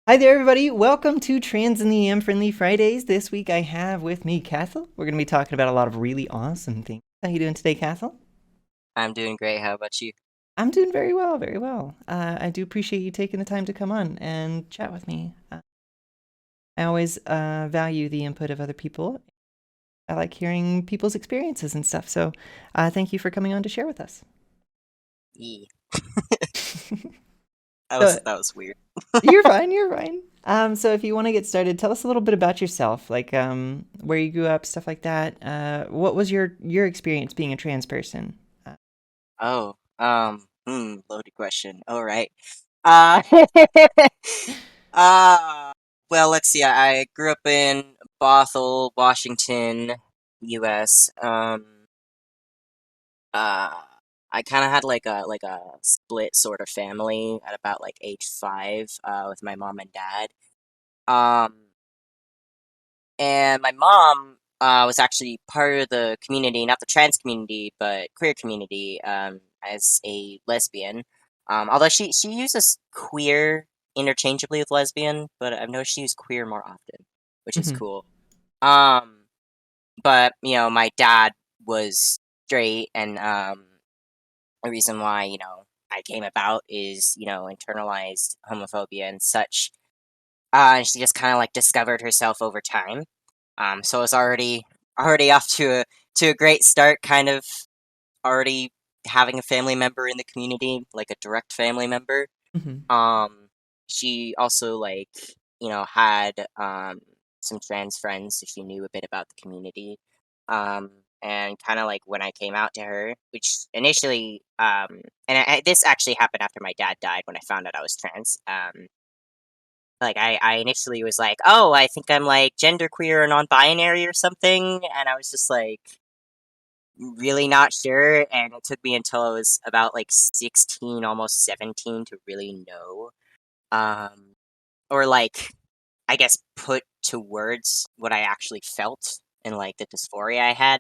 Hi there, everybody. Welcome to Trans in the Am Friendly Fridays. This week I have with me Kathel. We're going to be talking about a lot of really awesome things. How you doing today, Kathel? I'm doing great. How about you? I'm doing very well, very well. I do appreciate you taking the time to come on and chat with me. I always value the input of other people. I like hearing people's experiences and stuff. So thank you for coming on to share with us. Yeah, So that was weird. you're fine, you're fine. So if you want to get started, tell us a little bit about yourself, like where you grew up, stuff like that. What was your experience being a trans person? Oh, loaded question. All right. Uh, uh, well, let's see. I grew up in Bothell, Washington, U.S. Uh, I kind of had like a split sort of family at about like age 5, with my mom and dad. Um, And my mom was actually part of the community, not the trans community, but queer community, as a lesbian. Although she uses queer interchangeably with lesbian, but I've noticed she uses queer more often, which is Hmm. cool. Um, but my dad was straight, and the reason why I came about is internalized homophobia and such. And she just kind of like discovered herself over time. So it's already off to a great start, kind of already having a family member in the community, like a direct family member. Hmm. Um, she also like had some trans friends, so she knew a bit about the community. Um, and kind of like when I came out to her, which initially, this actually happened after my dad died when I found out I was trans. Like I initially was like, "Oh, I think I'm like genderqueer or non-binary or something," and I was just like really not sure. And it took me until I was about like 16, almost 17, to really know, um, or like I guess put to words what I actually felt and like the dysphoria I have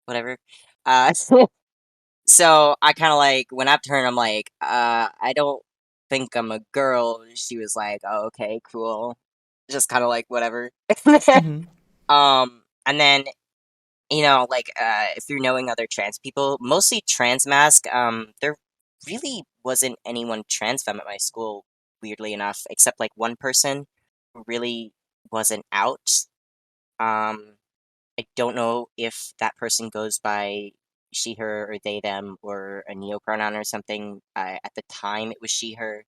whatever. Uh, so I kind of like went up to her and I'm like, I don't think I'm a girl. She was like, "Oh, okay, cool." Just kind of like whatever. Hmm. And then like through knowing other trans people, mostly trans mask, there really wasn't anyone trans femme at my school, weirdly enough, except like one person who really wasn't out. Um, I don't know if that person goes by she, her, or they, them, or a neo pronoun or something. At the time, it was she, her,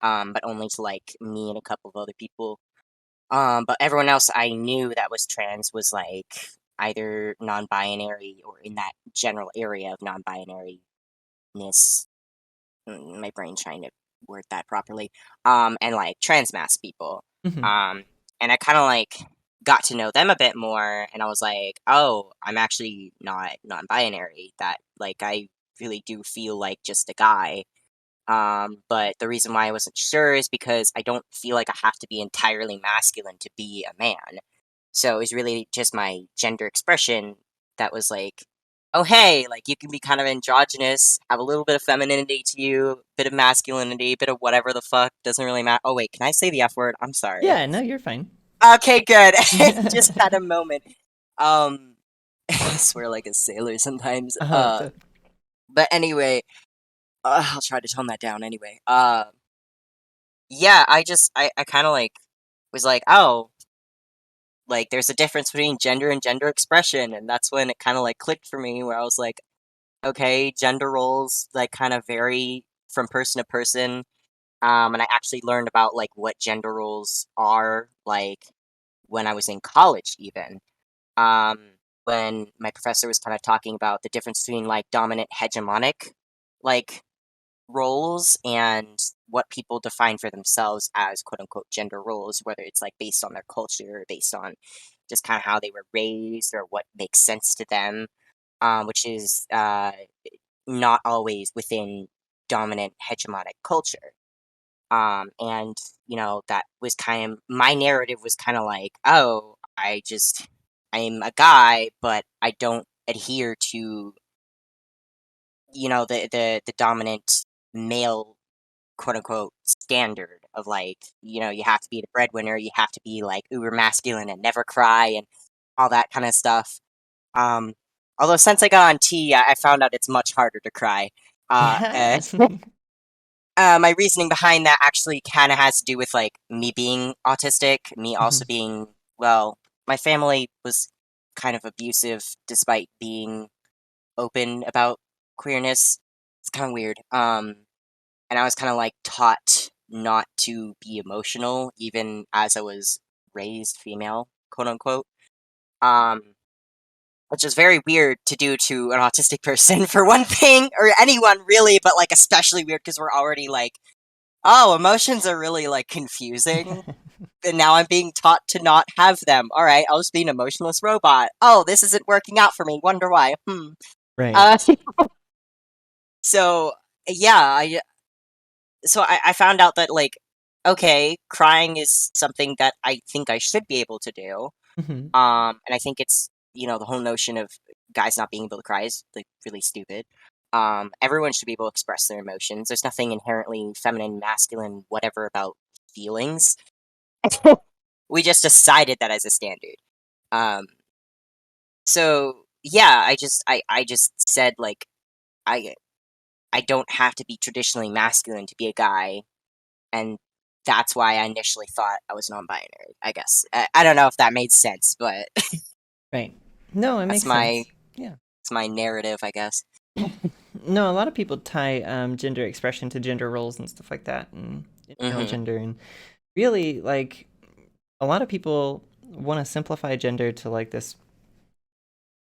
but only to like me and a couple of other people. But everyone else I knew that was trans was like either non-binary or in that general area of non-binariness. My brain trying to word that properly. And like trans mass people. Hmm. Um, and I kind of like got to know them a bit more, and I was like, oh, I'm actually not non-binary. That like I really do feel like just a guy. But the reason why I wasn't sure is because I don't feel like I have to be entirely masculine to be a man. So it was really just my gender expression that was like, oh, hey, like you can be kind of androgynous, have a little bit of femininity to you, bit of masculinity, bit of whatever the fuck, doesn't really matter. Oh, wait, can I say the F word? I'm sorry. Yeah, no, you're fine. Okay, good. Just had a moment. Um, I swear like a sailor sometimes. Oh, But anyway, I'll try to tone that down anyway. Yeah, I kind of like was like, oh, like there's a difference between gender and gender expression, and that's when it kind of like clicked for me, where I was like, okay, gender roles like kind of vary from person to person. And I actually learned about like what gender roles are like when I was in college, even. Um, when my professor was kind of talking about the difference between like dominant hegemonic like roles and what people define for themselves as quote unquote gender roles, whether it's like based on their culture, or based on just kind of how they were raised or what makes sense to them, which is not always within dominant hegemonic culture. And that was kind of my narrative was kind of like, oh, I'm a guy, but I don't adhere to the dominant male quote unquote standard of like, you know, you have to be the breadwinner, you have to be like uber masculine and never cry and all that kind of stuff. Um, Although since I got on T, I found out it's much harder to cry. Yeah. My reasoning behind that actually kind of has to do with like me being autistic, me also Mhm. being, well, my family was kind of abusive despite being open about queerness. It's kind of weird. And I was kind of like taught not to be emotional even as I was raised female, quote unquote. Um, which is very weird to do to an autistic person for one thing, or anyone really, but like especially weird because we're already like, oh, emotions are really like confusing. And now I'm being taught to not have them. All right, I'll just be an emotionless robot. Oh, this isn't working out for me. Wonder why. Right. Uh, so yeah, I found out that like, okay, crying is something that I think I should be able to do. Mhm. And I think it's, you know, the whole notion of guys not being able to cry is like really stupid. Everyone should be able to express their emotions. There's nothing inherently feminine, masculine, whatever about feelings. We just decided that as a standard. Um, so yeah, I just said like I I don't have to be traditionally masculine to be a guy, and that's why I initially thought I was non-binary. I guess I don't know if that made sense, but Right. No, it that's makes my sense. Yeah. it's my narrative, I guess. No, a lot of people tie gender expression to gender roles and stuff like that, and male Hmm. gender, and really, like, a lot of people want to simplify gender to like this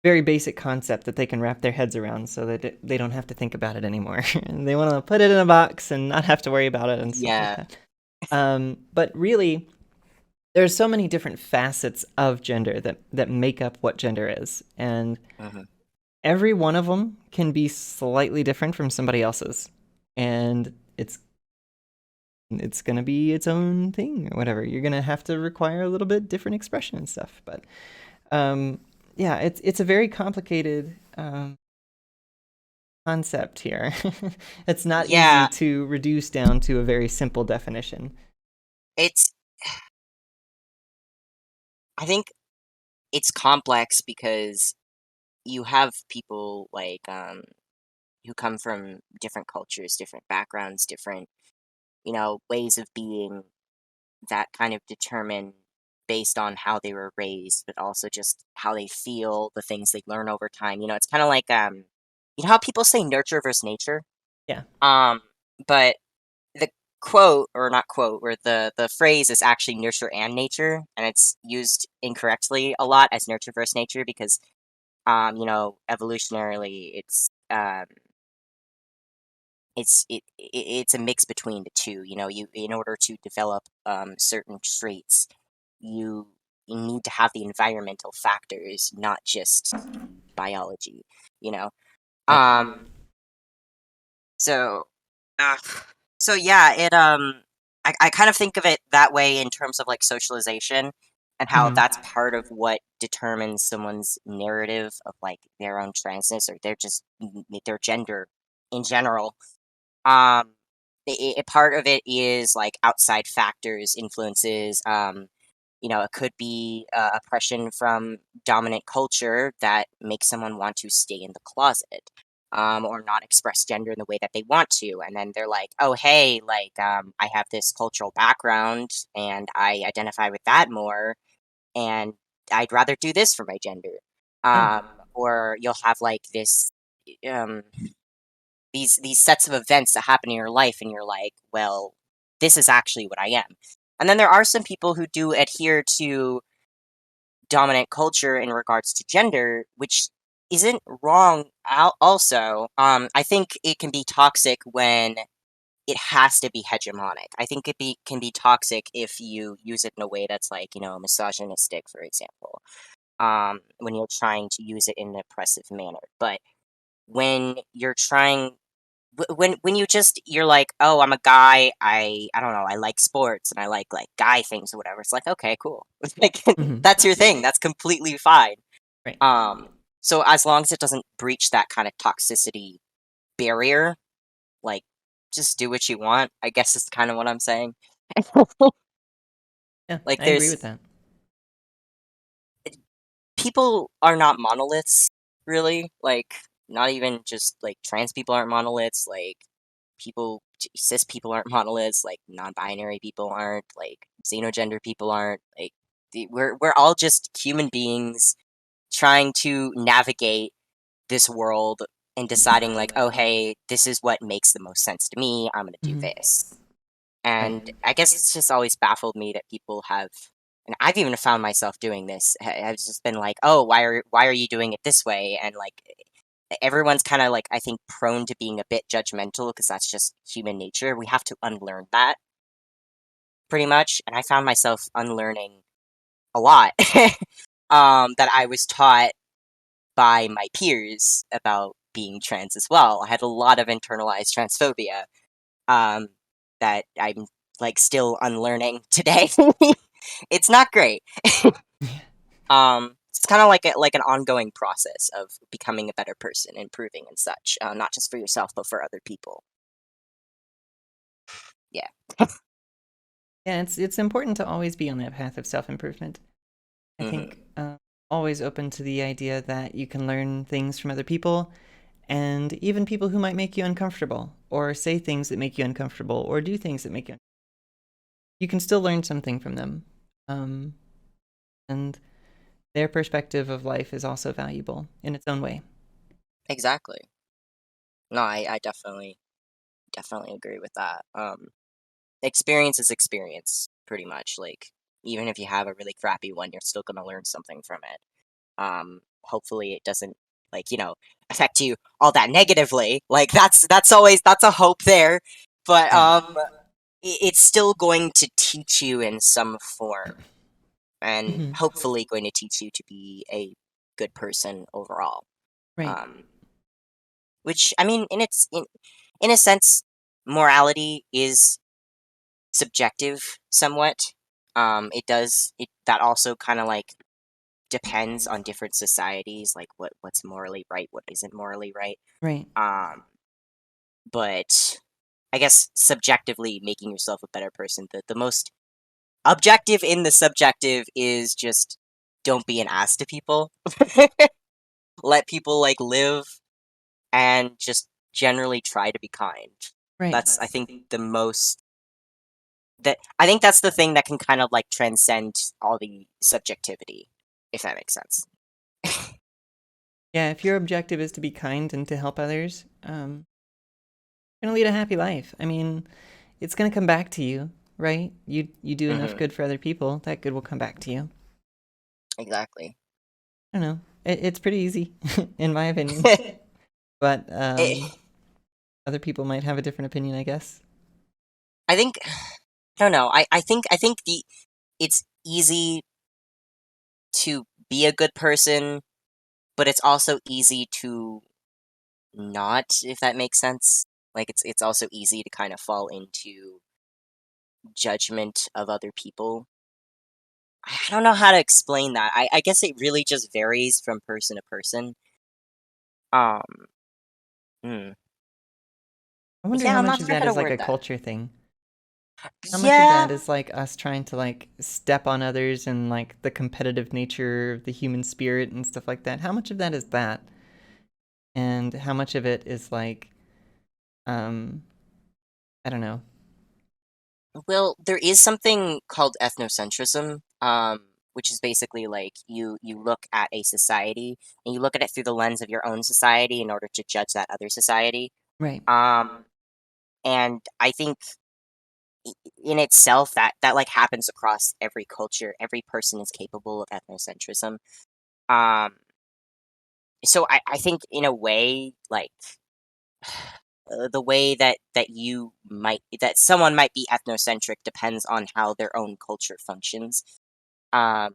very basic concept that they can wrap their heads around, so that they don't have to think about it anymore. And they want to put it in a box and not have to worry about it and stuff like Yeah. that. But really, there's so many different facets of gender that make up what gender is, and Hmm. every one of them can be slightly different from somebody else's, and it's gonna be its own thing or whatever. You're gonna have to require a little bit different expression and stuff. But um, yeah, it's a very complicated concept here. It's not easy Yeah, to reduce down to a very simple definition. it's I think it's complex because you have people like who come from different cultures, different backgrounds, different, you know, ways of being that kind of determine based on how they were raised, but also just how they feel, the things they learn over time. You know, it's kind of like you know how people say nurture versus nature? Yeah. Um, but the quote or not quote, where the phrase is actually nurture and nature, and it's used incorrectly a lot as nurture versus nature because you know, evolutionarily it's a mix between the two. You know, you in order to develop certain traits, you you need to have the environmental factors, not just biology. You know, Right. um, so uh, so yeah, I kind of think of it that way in terms of like socialization and how Hmm. that's part of what determines someone's narrative of like their own transness or their gender in general. Um, part of it is like outside factors, influences. You know, it could be oppression from dominant culture that makes someone want to stay in the closet, or not express gender in the way that they want to. And then they're like, oh, hey, like, I have this cultural background and I identify with that more, and I'd rather do this for my gender. Yeah. Or you'll have like um, these sets of events that happen in your life and you're like, well, this is actually what I am. And then there are some people who do adhere to dominant culture in regards to gender, which isn't wrong also. I think it can be toxic when it has to be hegemonic. I think can be toxic if you use it in a way that's like, you know, misogynistic, for example. When you're trying to use it in an oppressive manner. But when you're trying when you just you're like, "Oh, I'm a guy. I don't know, I like sports and I like guy things or whatever." It's like, "Okay, cool." Like Hmm. that's your thing. That's completely fine. Right. So as long as it doesn't breach that kind of toxicity barrier, like just do what you want, I guess is kind of what I'm saying. Yeah, Like I agree there's with that. people are not monoliths, really. Like not even just like trans people aren't monoliths, like people cis people aren't monoliths, like non-binary people aren't, like xenogender people aren't. Like we're all just human beings trying to navigate this world and deciding like, oh hey, this is what makes the most sense to me. I'm gonna do Mhm. this. Right. And I guess it's just always baffled me that people have, and I've even found myself doing this. I've just been like, oh, why are you doing it this way? And like everyone's kind of like, I think, prone to being a bit judgmental because that's just human nature. We have to unlearn that pretty much. And I found myself unlearning a lot that I was taught by my peers about being trans as well. I had a lot of internalized transphobia um, that I'm like still unlearning today. It's not great. It's kind of like an ongoing process of becoming a better person, improving and such, not just for yourself but for other people. Yeah. Yeah, it's important to always be on that path of self-improvement. I Hmm. think always open to the idea that you can learn things from other people, and even people who might make you uncomfortable, or say things that make you uncomfortable, or do things that make you. You can still learn something from them, um, and their perspective of life is also valuable in its own way. Exactly. No, I definitely agree with that. Experience is experience, pretty much. Like even if you have a really crappy one, you're still gonna learn something from it. Hopefully it doesn't like, affect you all that negatively. Like that's a hope there. But Right. it's still going to teach you in some form and Hmm. hopefully going to teach you to be a good person overall. Right. Um, which I mean in a sense morality is subjective somewhat. It that also kind of like depends on different societies, like what's morally right, what isn't morally right. Right. Um, but I guess subjectively making yourself a better person, the most objective in the subjective is just don't be an ass to people. Let people like live and just generally try to be kind. Right. That's I think the most that I think that's the thing that can kind of like transcend all the subjectivity, if that makes sense. Yeah, if your objective is to be kind and to help others, you're gonna lead a happy life. I mean, it's gonna come back to you, right? You do enough Hmm. good for other people, that good will come back to you. Exactly. I don't know. It's pretty easy, in my opinion. But it, other people might have a different opinion, I guess. I think I don't know. I think the it's easy to be a good person, but it's also easy to not, if that makes sense. Like it's also easy to kind of fall into judgment of other people. I don't know how to explain that. I guess it really just varies from person to person. Um, hmm. I wonder Yeah, how I'm much not of sure that how to is like word a that. culture thing. How much of Yeah. that is like us trying to like step on others and like the competitive nature of the human spirit and stuff like that? How much of that is that? And how much of it is like, um, I don't know. Well, there is something called ethnocentrism, which is basically like you look at a society and you look at it through the lens of your own society in order to judge that other society. Right. Um, and I think in itself that like happens across every culture. Every person is capable of ethnocentrism. Um, so I think in a way, like the way that someone might be ethnocentric depends on how their own culture functions. Um,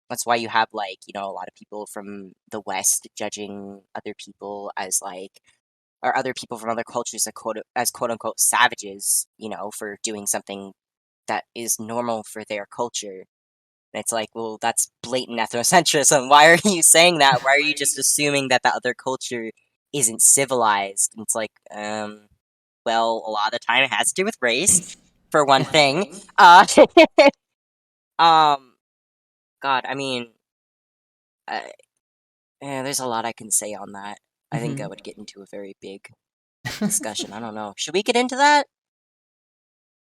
that's why you have like, a lot of people from the West judging other people as like, or other people from other cultures as quote unquote savages, for doing something that is normal for their culture. And it's like, well, that's blatant ethnocentrism. Why are you saying that? Why are you just assuming that the other culture isn't civilized? And it's like, well, a lot of the time it has to do with race, for one thing. Uh, um, God, I mean, uh, yeah, there's a lot I can say on that. I think I Hmm. would get into a very big discussion. I don't know. Should we get into that?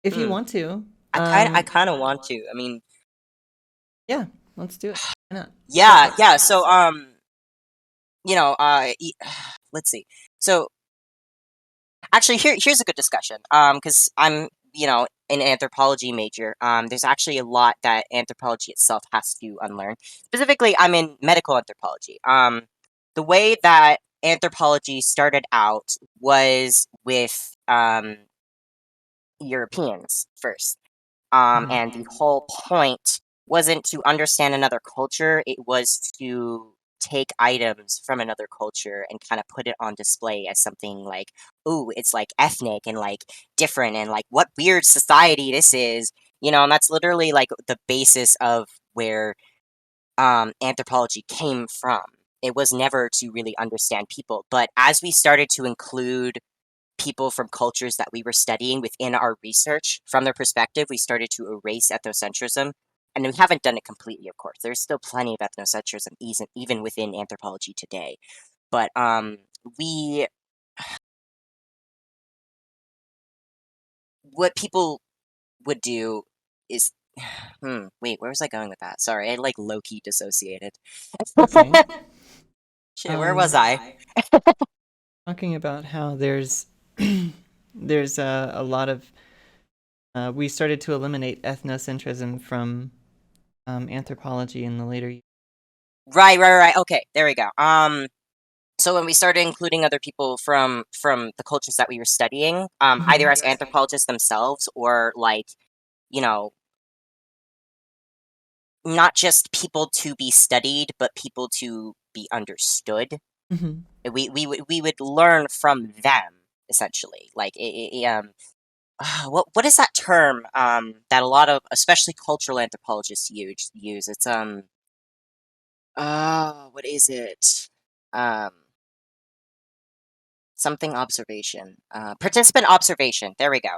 If you Hmm. want to, I kind of want to. I mean, yeah, let's do it. Why not? yeah, yeah. So, you know, let's see. So, actually, here's a good discussion. Because I'm, an anthropology major. There's actually a lot that anthropology itself has to unlearn. Specifically, I'm in medical anthropology. The way that anthropology started out was with Europeans first. Hmm. And the whole point wasn't to understand another culture, it was to take items from another culture and kind of put it on display as something like, ooh, it's like ethnic and like different and like what weird society this is, and that's literally like the basis of where anthropology came from. It was never to really understand people, but as we started to include people from cultures that we were studying within our research from their perspective, we started to erase ethnocentrism. And we haven't done it completely, of course. There's still plenty of ethnocentrism, even within anthropology today. But we what people would do is, wait, where was I going with that? Sorry, I like low key dissociated. Okay. Shit, where was Um, I? Talking about how there's there's a lot of we started to eliminate ethnocentrism from anthropology in the later years. Right. Okay, there we go. So when we started including other people from the cultures that we were studying, either Hmm. as anthropologists themselves or like, you know, not just people to be studied, but people to be understood. Hmm. We would learn from them essentially. Like what is that term that a lot of especially cultural anthropologists use? It's what is it? Um Something observation. Participant observation. There we go.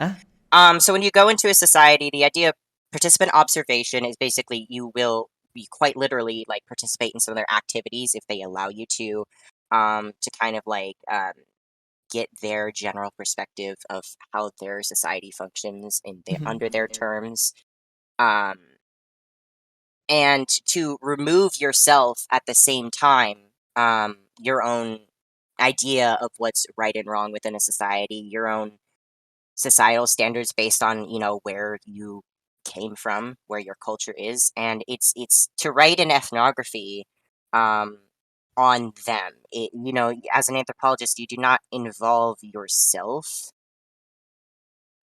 Ah. So when you go into a society, the idea of participant observation is basically you quite literally like participate in some of their activities if they allow you to kind of like get their general perspective of how their society functions in Hmm. under their terms. Um, and to remove yourself at the same time, your own idea of what's right and wrong within a society, your own societal standards based on where you came from, where your culture is, and it's to write an ethnography um, on them. As an anthropologist, you do not involve yourself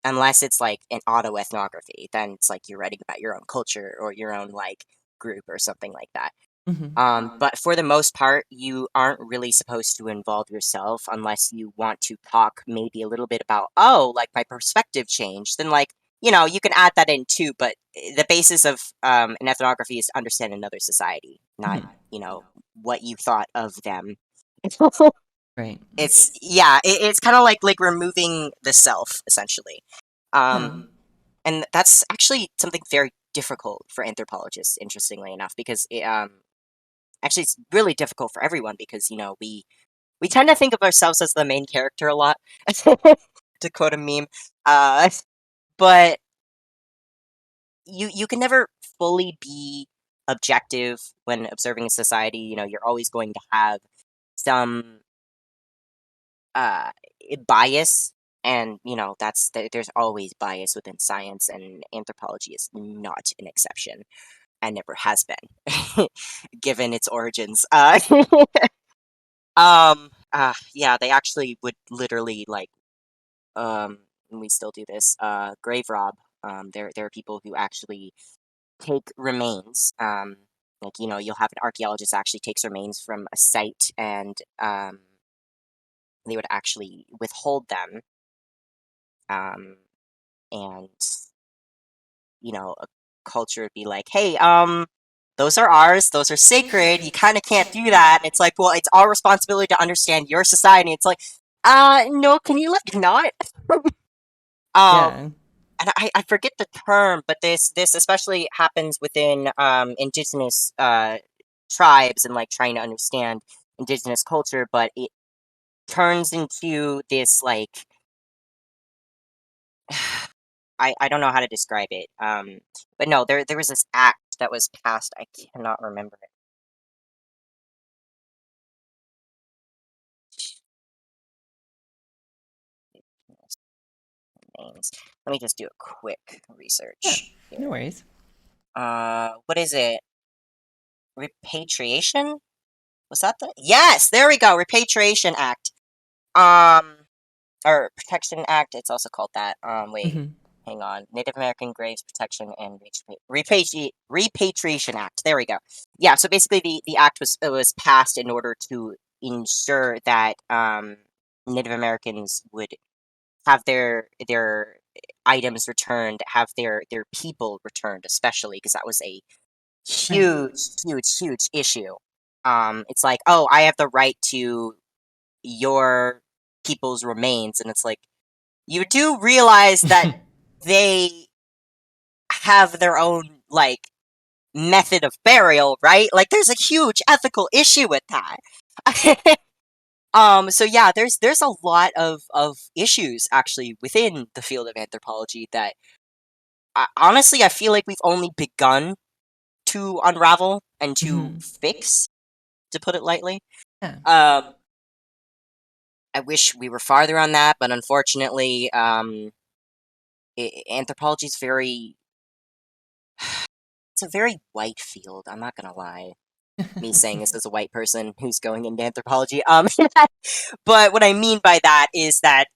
unless it's like an autoethnography. Then it's like you're writing about your own culture or your own like group or something like that. Hmm. But for the most part, you aren't really supposed to involve yourself unless you want to talk maybe a little bit about, oh, like my perspective changed. Then, like, you can add that in too, but the basis of an ethnography is to understand another society, not, Hmm. what you thought of them. Right. Yeah, it's kind of like removing the self, essentially. Yeah. Um, and that's actually something very difficult for anthropologists, interestingly enough, because actually it's really difficult for everyone because we tend to think of ourselves as the main character a lot, to quote a meme. Uh but you can never fully be objective when observing a society. You're always going to have some uh bias, and there's always bias within science, and anthropology is not an exception and never has been, given its origins. Yeah, they actually would literally like, and we still do this, grave rob. There are people who actually take remains. Like, you'll have an archaeologist actually takes remains from a site, and they would actually withhold them. Um, and a culture would be like, hey, those are ours, those are sacred, you kind of can't do that. And it's like, well, it's our responsibility to understand your society. It's like, no, can you like not? Yeah. And I forget the term, but this especially happens within indigenous tribes and like trying to understand indigenous culture, but it turns into this like I don't know how to describe it. But no, there was this act that was passed. I cannot remember it. Names. Let me just do a quick Yeah. research No here. worries. What is it? Repatriation? Was that the? Yes, there we go. Repatriation Act. Um, or Protection Act. It's also called that. Wait, Hmm. hang on. Native American Graves Protection and Repatriation Act. There we go. Yeah. So basically, the act was passed in order to ensure that Native Americans would have their items returned, have their people returned, especially because that was a Right. huge issue. It's like, oh, I have the right to your people's remains, and it's like you do realize that they have their own like method of burial, right? Like, there's a huge ethical issue with that. So yeah, there's a lot of issues actually within the field of anthropology that honestly I feel like we've only begun to unravel and to Hmm. fix, to put it lightly. Yeah. Um, I wish we were farther on that, but unfortunately, anthropology is very it's a very white field. I'm not gonna lie. Me saying this as a white person who's going into anthropology. But what I mean by that is that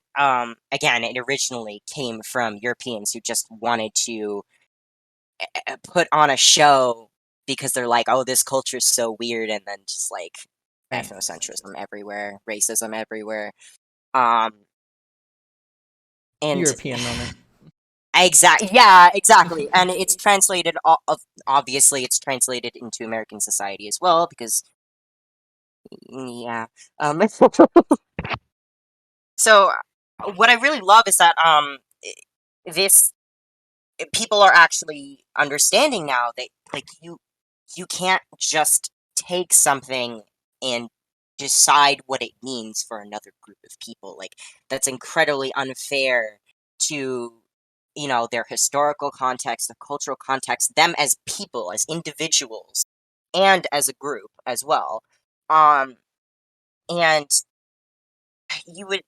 again, it originally came from Europeans who just wanted to put on a show because they're like, oh, this culture is so weird, and then just like Right. ethnocentrism everywhere, racism everywhere. Um, and European moment. yeah, exactly. And it's translated, obviously, it's translated into American society as well because, yeah. So what I really love is that this people are actually understanding now that like you can't just take something and decide what it means for another group of people. Like, that's incredibly unfair to, their historical context, the cultural context, them as people, as individuals, and as a group as well. Um, and you would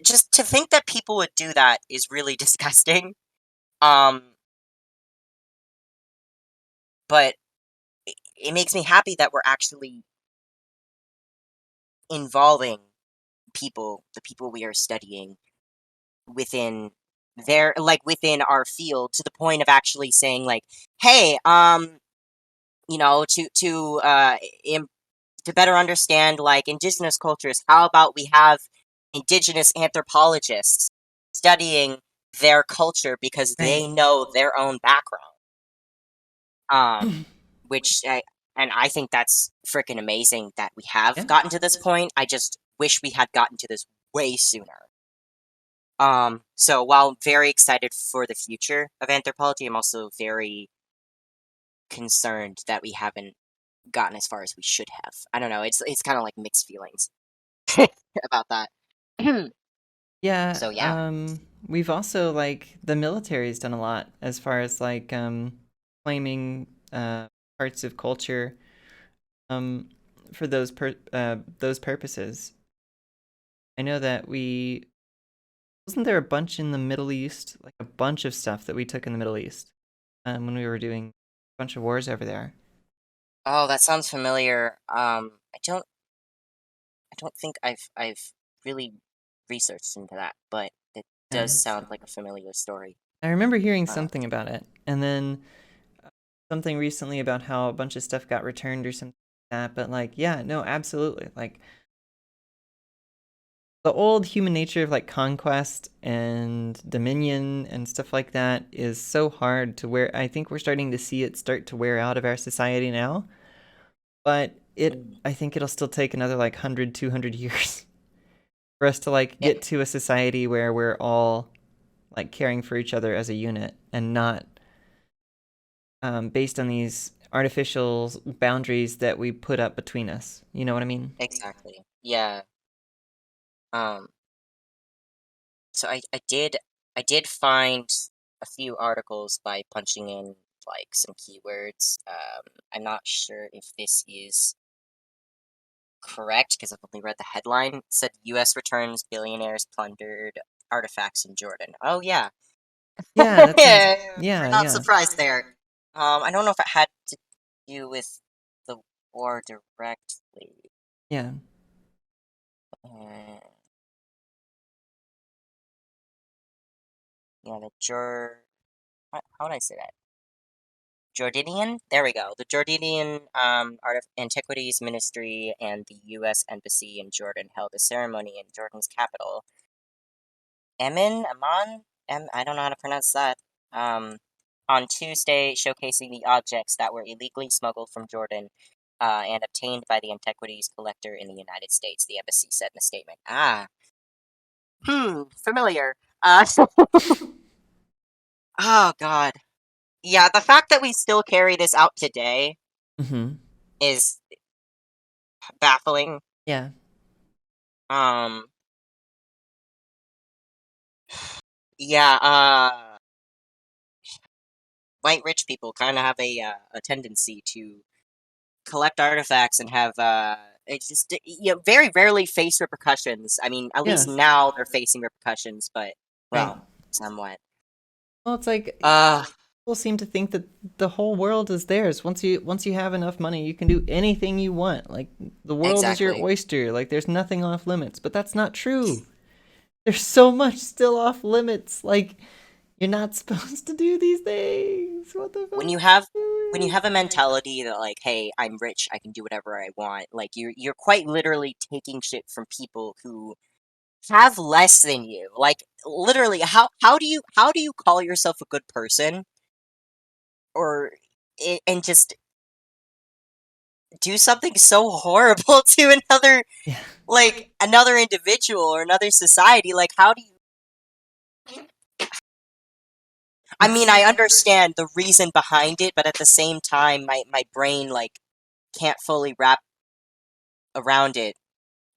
just to think that people would do that is really disgusting. Um, but it makes me happy that we're actually involving people, the people we are studying within within our field to the point of actually saying like, hey, to better understand like indigenous cultures, how about we have indigenous anthropologists studying their culture because Right. they know their own background. Which I think that's freaking amazing that we have Yeah. gotten to this point. I just wish we had gotten to this way sooner. So while I'm very excited for the future of anthropology, I'm also very concerned that we haven't gotten as far as we should have. I don't know. It's kind of like mixed feelings about that. Yeah. So yeah. We've also like the military's done a lot as far as like claiming parts of culture um for those purposes. I know that we wasn't there a bunch in the Middle East, like a bunch of stuff that we took in the Middle East when we were doing a bunch of wars over there. Oh, that sounds familiar. I don't think I've really researched into that, but it does Yeah. sound like a familiar story. I remember hearing Uh, something about it, and then something recently about how a bunch of stuff got returned or something like that. But like, yeah, no, absolutely. Like the old human nature of like conquest and dominion and stuff like that is so hard to wear. I think we're starting to see it start to wear out of our society now. But I think it'll still take another like 100, 200 years for us to like yeah, get to a society where we're all like caring for each other as a unit and not based on these artificial boundaries that we put up between us. You know what I mean? Exactly. Yeah. Um, so I did find a few articles by punching in like some keywords. I'm not sure if this is correct because I've only read the headline. It said U.S. returns billionaires plundered artifacts in Jordan. Oh yeah, Yeah, that sounds. we're Yeah, not yeah, surprised there. I don't know if it had to do with the war directly. yeah, Uh, yeah, the Jor. How would I say that? Jordanian? There we go. The Jordanian Antiquities Ministry and the U.S. Embassy in Jordan held a ceremony in Jordan's capital, Amman? I don't know how to pronounce that. Um, on Tuesday, showcasing the objects that were illegally smuggled from Jordan and obtained by the antiquities collector in the United States, the embassy said in a statement. Familiar. Oh God. Yeah, the fact that we still carry this out today mm-hmm. is baffling. Yeah, Um, yeah, white rich people kind of have a tendency to collect artifacts and have it's just very rarely face repercussions. I mean, at least yeah, now they're facing repercussions, but right. well, somewhat. Well, it's like Uh, people seem to think that the whole world is theirs. Once you have enough money, you can do anything you want. Like the world is your exactly. oyster. Like there's nothing off limits. But that's not true. There's so much still off limits. Like you're not supposed to do these things. What the When fuck? you have when you have a mentality that like, hey, I'm rich, I can do whatever I want. Like you're quite literally taking shit from people who have less than you. Like literally, how do you call yourself a good person or and just do something so horrible to another Yeah. like another individual or another society? Like how do you I mean, It's I understand the reason behind it, but at the same time my brain like can't fully wrap around it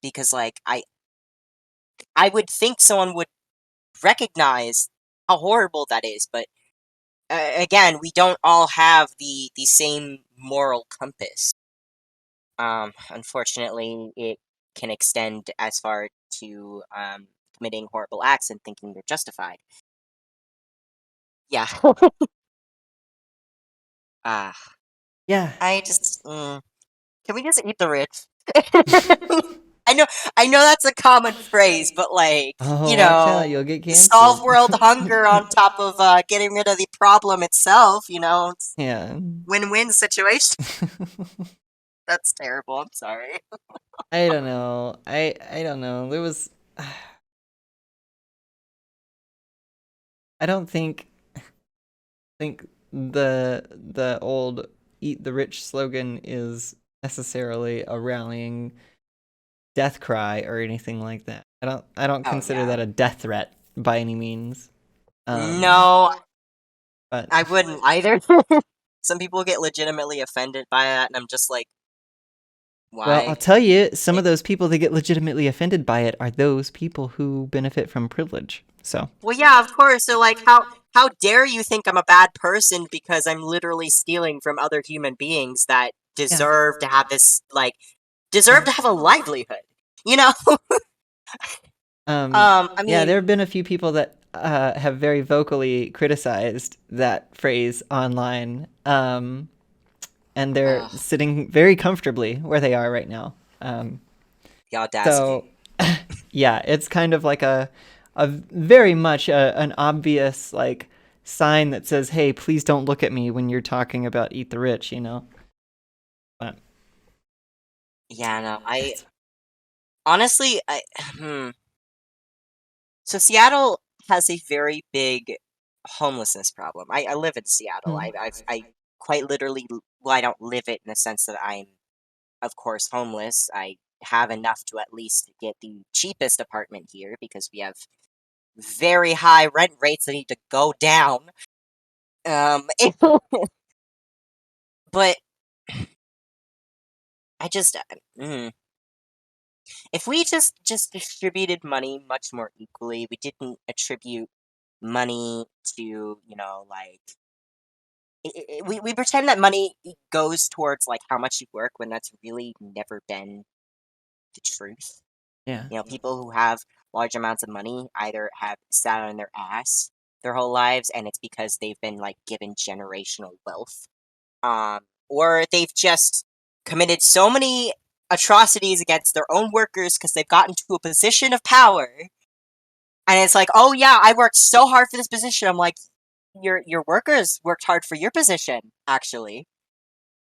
because like I would think someone would recognize how horrible that is, but again, we don't all have the same moral compass. Unfortunately, it can extend as far to committing horrible acts and thinking they're justified. Yeah. Ah, yeah. I just can we just eat the rich? I know, I know that's a common phrase, but like, Oh, watch out, you'll get solve canceled. world hunger on top of getting rid of the problem itself. It's Yeah. win-win situation. That's terrible. I'm sorry. I don't know. I don't know. There was I don't think the old eat the rich slogan is necessarily a rallying death cry or anything like that. I don't Oh consider yeah. that a death threat by any means. Um No, but I wouldn't either. Some people get legitimately offended by that, and I'm just like, well, I'll why? tell you, some of Like, those people that get legitimately offended by it are those people who benefit from privilege. So, well, yeah, of course. So, like, how dare you think I'm a bad person because I'm literally stealing from other human beings that yeah. deserve to have this, like, Yeah. deserve to have a livelihood? You know? I Yeah, there mean, have been a few people that have very vocally criticized that phrase online, and they're ugh, sitting very comfortably where they are right now. Um, the audacity. so, yeah, it's kind of like a very much an obvious like sign that says, "Hey, please don't look at me when you're talking about eat the rich," you know. But Yeah, no, I it's honestly, hmm. So Seattle has a very big homelessness problem. I live in Seattle. mm, I quite literally, well, I don't live it in the sense that I'm, of course, homeless. I have enough to at least get the cheapest apartment here because we have very high rent rates that need to go down. But I just, if we just distributed money much more equally, we didn't attribute money to, like, we pretend that money goes towards like how much you work when that's really never been the truth. Yeah. People who have large amounts of money either have sat on their ass their whole lives, and it's because they've been like given generational wealth, or they've just committed so many atrocities against their own workers because they've gotten to a position of power, and it's like, oh yeah, I worked so hard for this position. I'm like, your workers worked hard for your position, actually.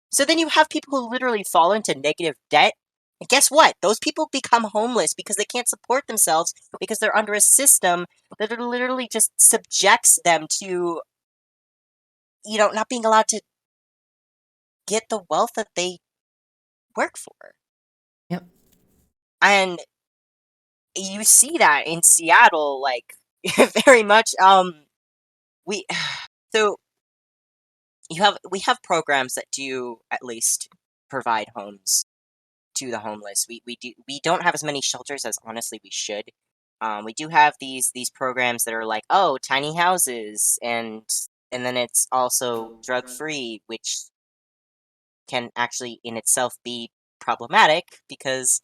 So then you have people who literally fall into negative debt. And guess what? Those people become homeless because they can't support themselves because they're under a system that literally just subjects them to, not being allowed to get the wealth that they work for. Yep. And you see that in Seattle, like, very much. We so we have programs that do at least provide homes to the homeless. We don't have as many shelters as honestly we should. We do have these programs that are like, oh, tiny houses, and then it's also drug free, which can actually in itself be problematic because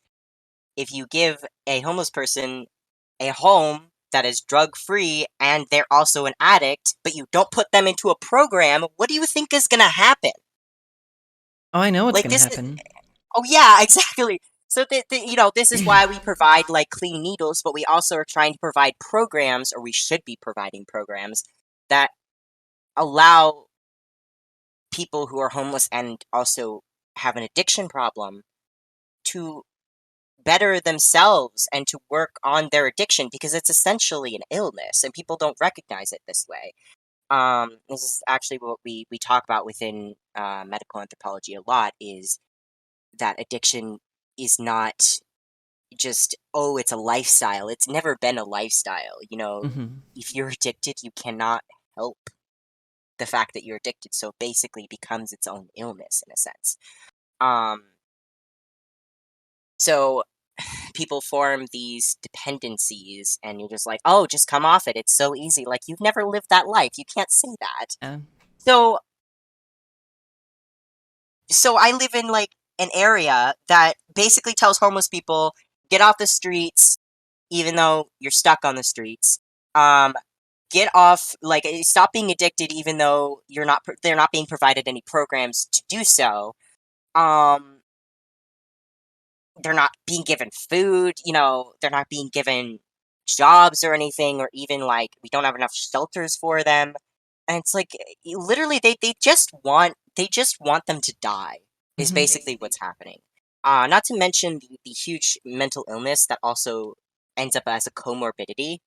if you give a homeless person a home that is drug free and they're also an addict, but you don't put them into a program, what do you think is gonna happen? Oh, I know what's Like gonna this happen. Oh yeah, exactly. So this is why we provide like clean needles, but we also are trying to provide programs, or we should be providing programs that allow people who are homeless and also have an addiction problem to better themselves and to work on their addiction because it's essentially an illness and people don't recognize it this way. This is actually what we talk about within medical anthropology a lot is that addiction is not just, oh, it's a lifestyle. It's never been a lifestyle. Hmm. If you're addicted, you cannot help the fact that you're addicted. So it basically becomes its own illness in a sense. Um, so people form these dependencies, and you're just like, oh, just come off it. It's so easy. Like you've never lived that life. You can't say that. Yeah. So, so I live in like an area that basically tells homeless people get off the streets, even though you're stuck on the streets. Um, get off, like, stop being addicted even though they're not being provided any programs to do so. um they're not being given food, they're not being given jobs or anything, or even like we don't have enough shelters for them. And it's like, literally they just want them to die is Hmm. basically what's happening. Not to mention the huge mental illness that also ends up as a comorbidity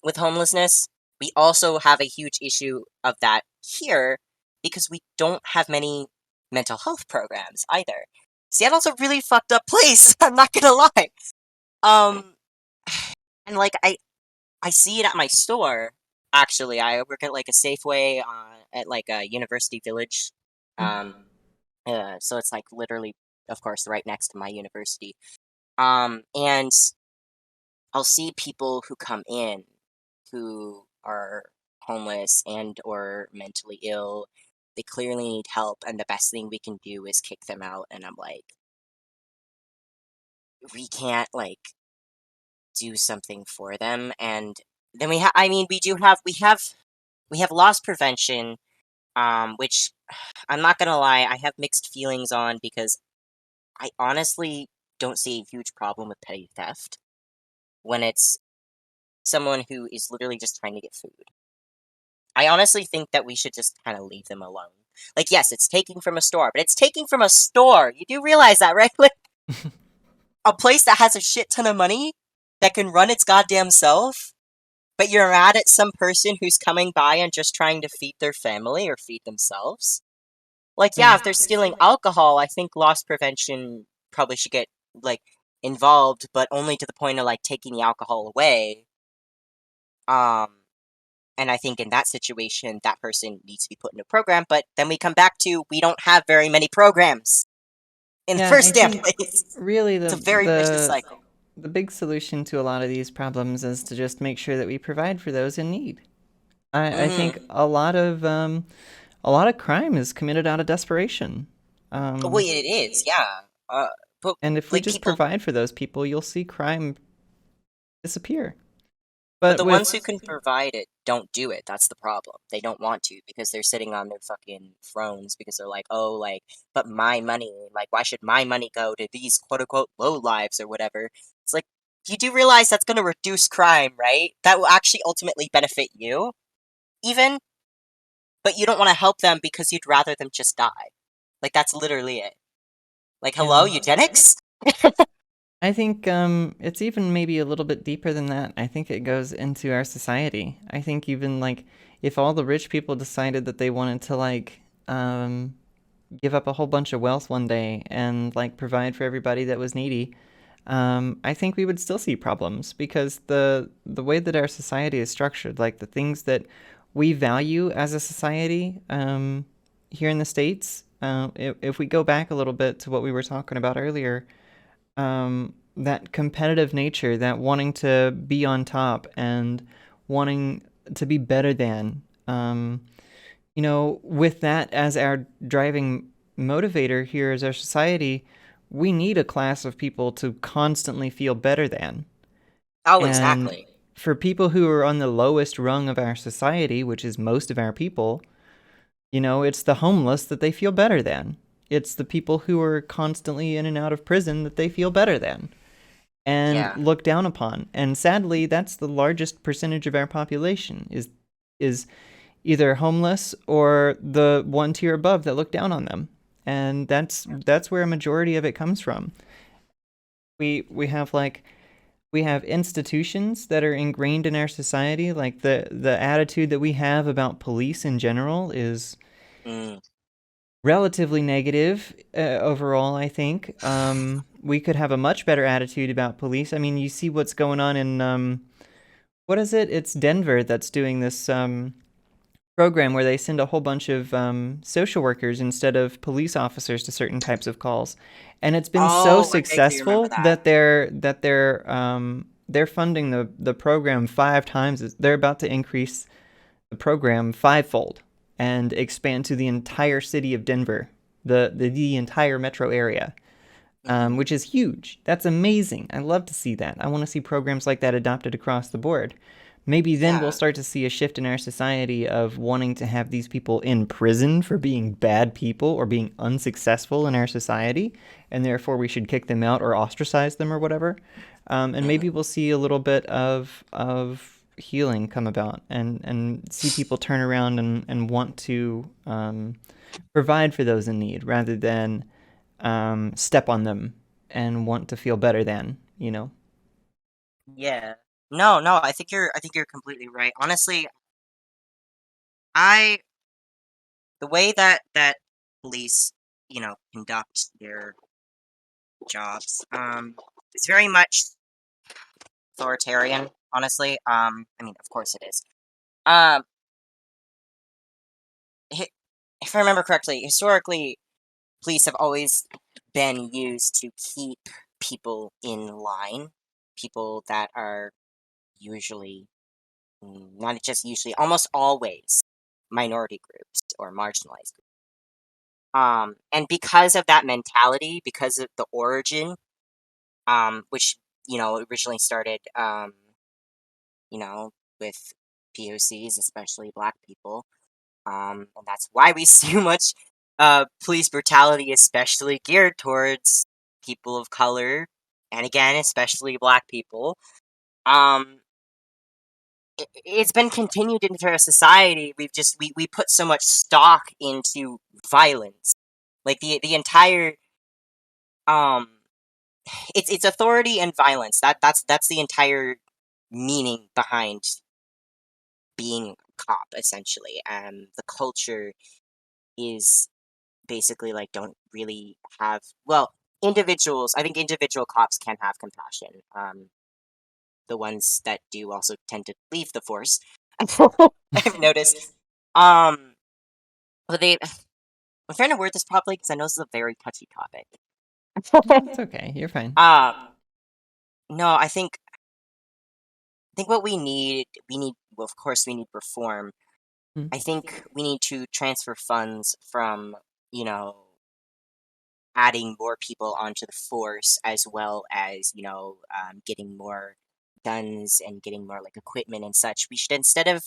with homelessness. We also have a huge issue of that here because we don't have many mental health programs either. Seattle's a really fucked up place, I'm not gonna lie. Um, and like I see it at my store. Actually, I work at like a Safeway at like a University Village. Um, so it's like literally, of course, right next to my university. And I'll see people who come in who are homeless and or mentally ill. They clearly need help, and the best thing we can do is kick them out. And I'm like, we can't like do something for them. And then I mean, we have loss prevention, which I'm not gonna lie, I have mixed feelings on because I honestly don't see a huge problem with petty theft when it's someone who is literally just trying to get food. I honestly think that we should just kind of leave them alone. Like, yes, it's taking from a store, but it's taking from a store. You do realize that, right? Like, a place that has a shit ton of money that can run its goddamn self, but you're mad at some person who's coming by and just trying to feed their family or feed themselves. Like, yeah, Yeah. if they're stealing alcohol, I think loss prevention probably should get, like, involved, but only to the point of, like, taking the alcohol away. Um, and I think in that situation, that person needs to be put in a program. But then we come back to we don't have very many programs in the Yeah, I first damn think place. really It's a very vicious cycle. the big solution to a lot of these problems is to just make sure that we provide for those in need. I think Mm-hmm. a lot of crime is committed out of desperation. Well, Um, it is, yeah. But and if we like just people, provide for those people, you'll see crime disappear. but But the ones with who can provide it don't do it. That's the problem. They don't want to because they're sitting on their fucking thrones because they're like, oh, like, but my money, like, why should my money go to these quote unquote low lives or whatever? It's like, you do realize that's going to reduce crime, right? That will actually ultimately benefit you, even, but you don't want to help them because you'd rather them just die. Like, that's literally it. Like, hello, yeah, eugenics? I think it's even maybe a little bit deeper than that. I think it goes into our society. I think even like if all the rich people decided that they wanted to give up a whole bunch of wealth one day and like provide for everybody that was needy, I think we would still see problems because the way that our society is structured, like the things that we value as a society here in the states, if we go back a little bit to what we were talking about earlier, that competitive nature, that wanting to be on top and wanting to be better than, with that as our driving motivator here as our society, we need a class of people to constantly feel better than. Oh, And exactly. for people who are on the lowest rung of our society, which is most of our people, it's the homeless that they feel better than. It's the people who are constantly in and out of prison that they feel better than and Yeah. looked down upon. And sadly, that's the largest percentage of our population is either homeless or the one tier above that look down on them. And that's where a majority of it comes from. We have we have institutions that are ingrained in our society, like the attitude that we have about police in general is Mm. relatively negative overall, I think. We could have a much better attitude about police. I mean, you see what's going on in what is it? It's Denver that's doing this program where they send a whole bunch of social workers instead of police officers to certain types of calls, and it's been so Oh, I vaguely remember successful that. that they're funding the program 5 times. They're about to increase the program fivefold and expand to the entire city of Denver, the entire metro area, Hmm. which is huge. That's amazing. I love to see that. I want to see programs like that adopted across the board. Maybe then we'll Yeah. start to see a shift in our society of wanting to have these people in prison for being bad people or being unsuccessful in our society, and therefore we should kick them out or ostracize them or whatever. And maybe Hmm. we'll see a little bit of healing come about and see people turn around and want to provide for those in need rather than step on them and want to feel better than. Yeah. No, no, I think you're completely right. Honestly, I the way that police, conduct their jobs, it's very much authoritarian, honestly. I mean, of course it is. Um, if I remember correctly, historically, police have always been used to keep people in line, people that are usually, not just usually, almost always minority groups or marginalized groups. And because of that mentality, because of the origin, which originally started, you know, with POCs, especially Black people, and that's why we see much police brutality, especially geared towards people of color, and again, especially Black people. Um, it's been continued into our society. We put so much stock into violence, like the entire um, it's authority and violence. That's the entire meaning behind being a cop, essentially. And the culture is basically like don't really have, well, individuals. I think individual cops can have compassion. the ones that do also tend to leave the force. I've noticed. Um, but I'm trying to word this properly because I know this is a very touchy topic. It's okay. You're fine. Um, no, I think what well, of course, we need reform. Mm. I think we need to transfer funds from, you know, adding more people onto the force as well as, getting more guns and getting more like equipment and such. We should, instead of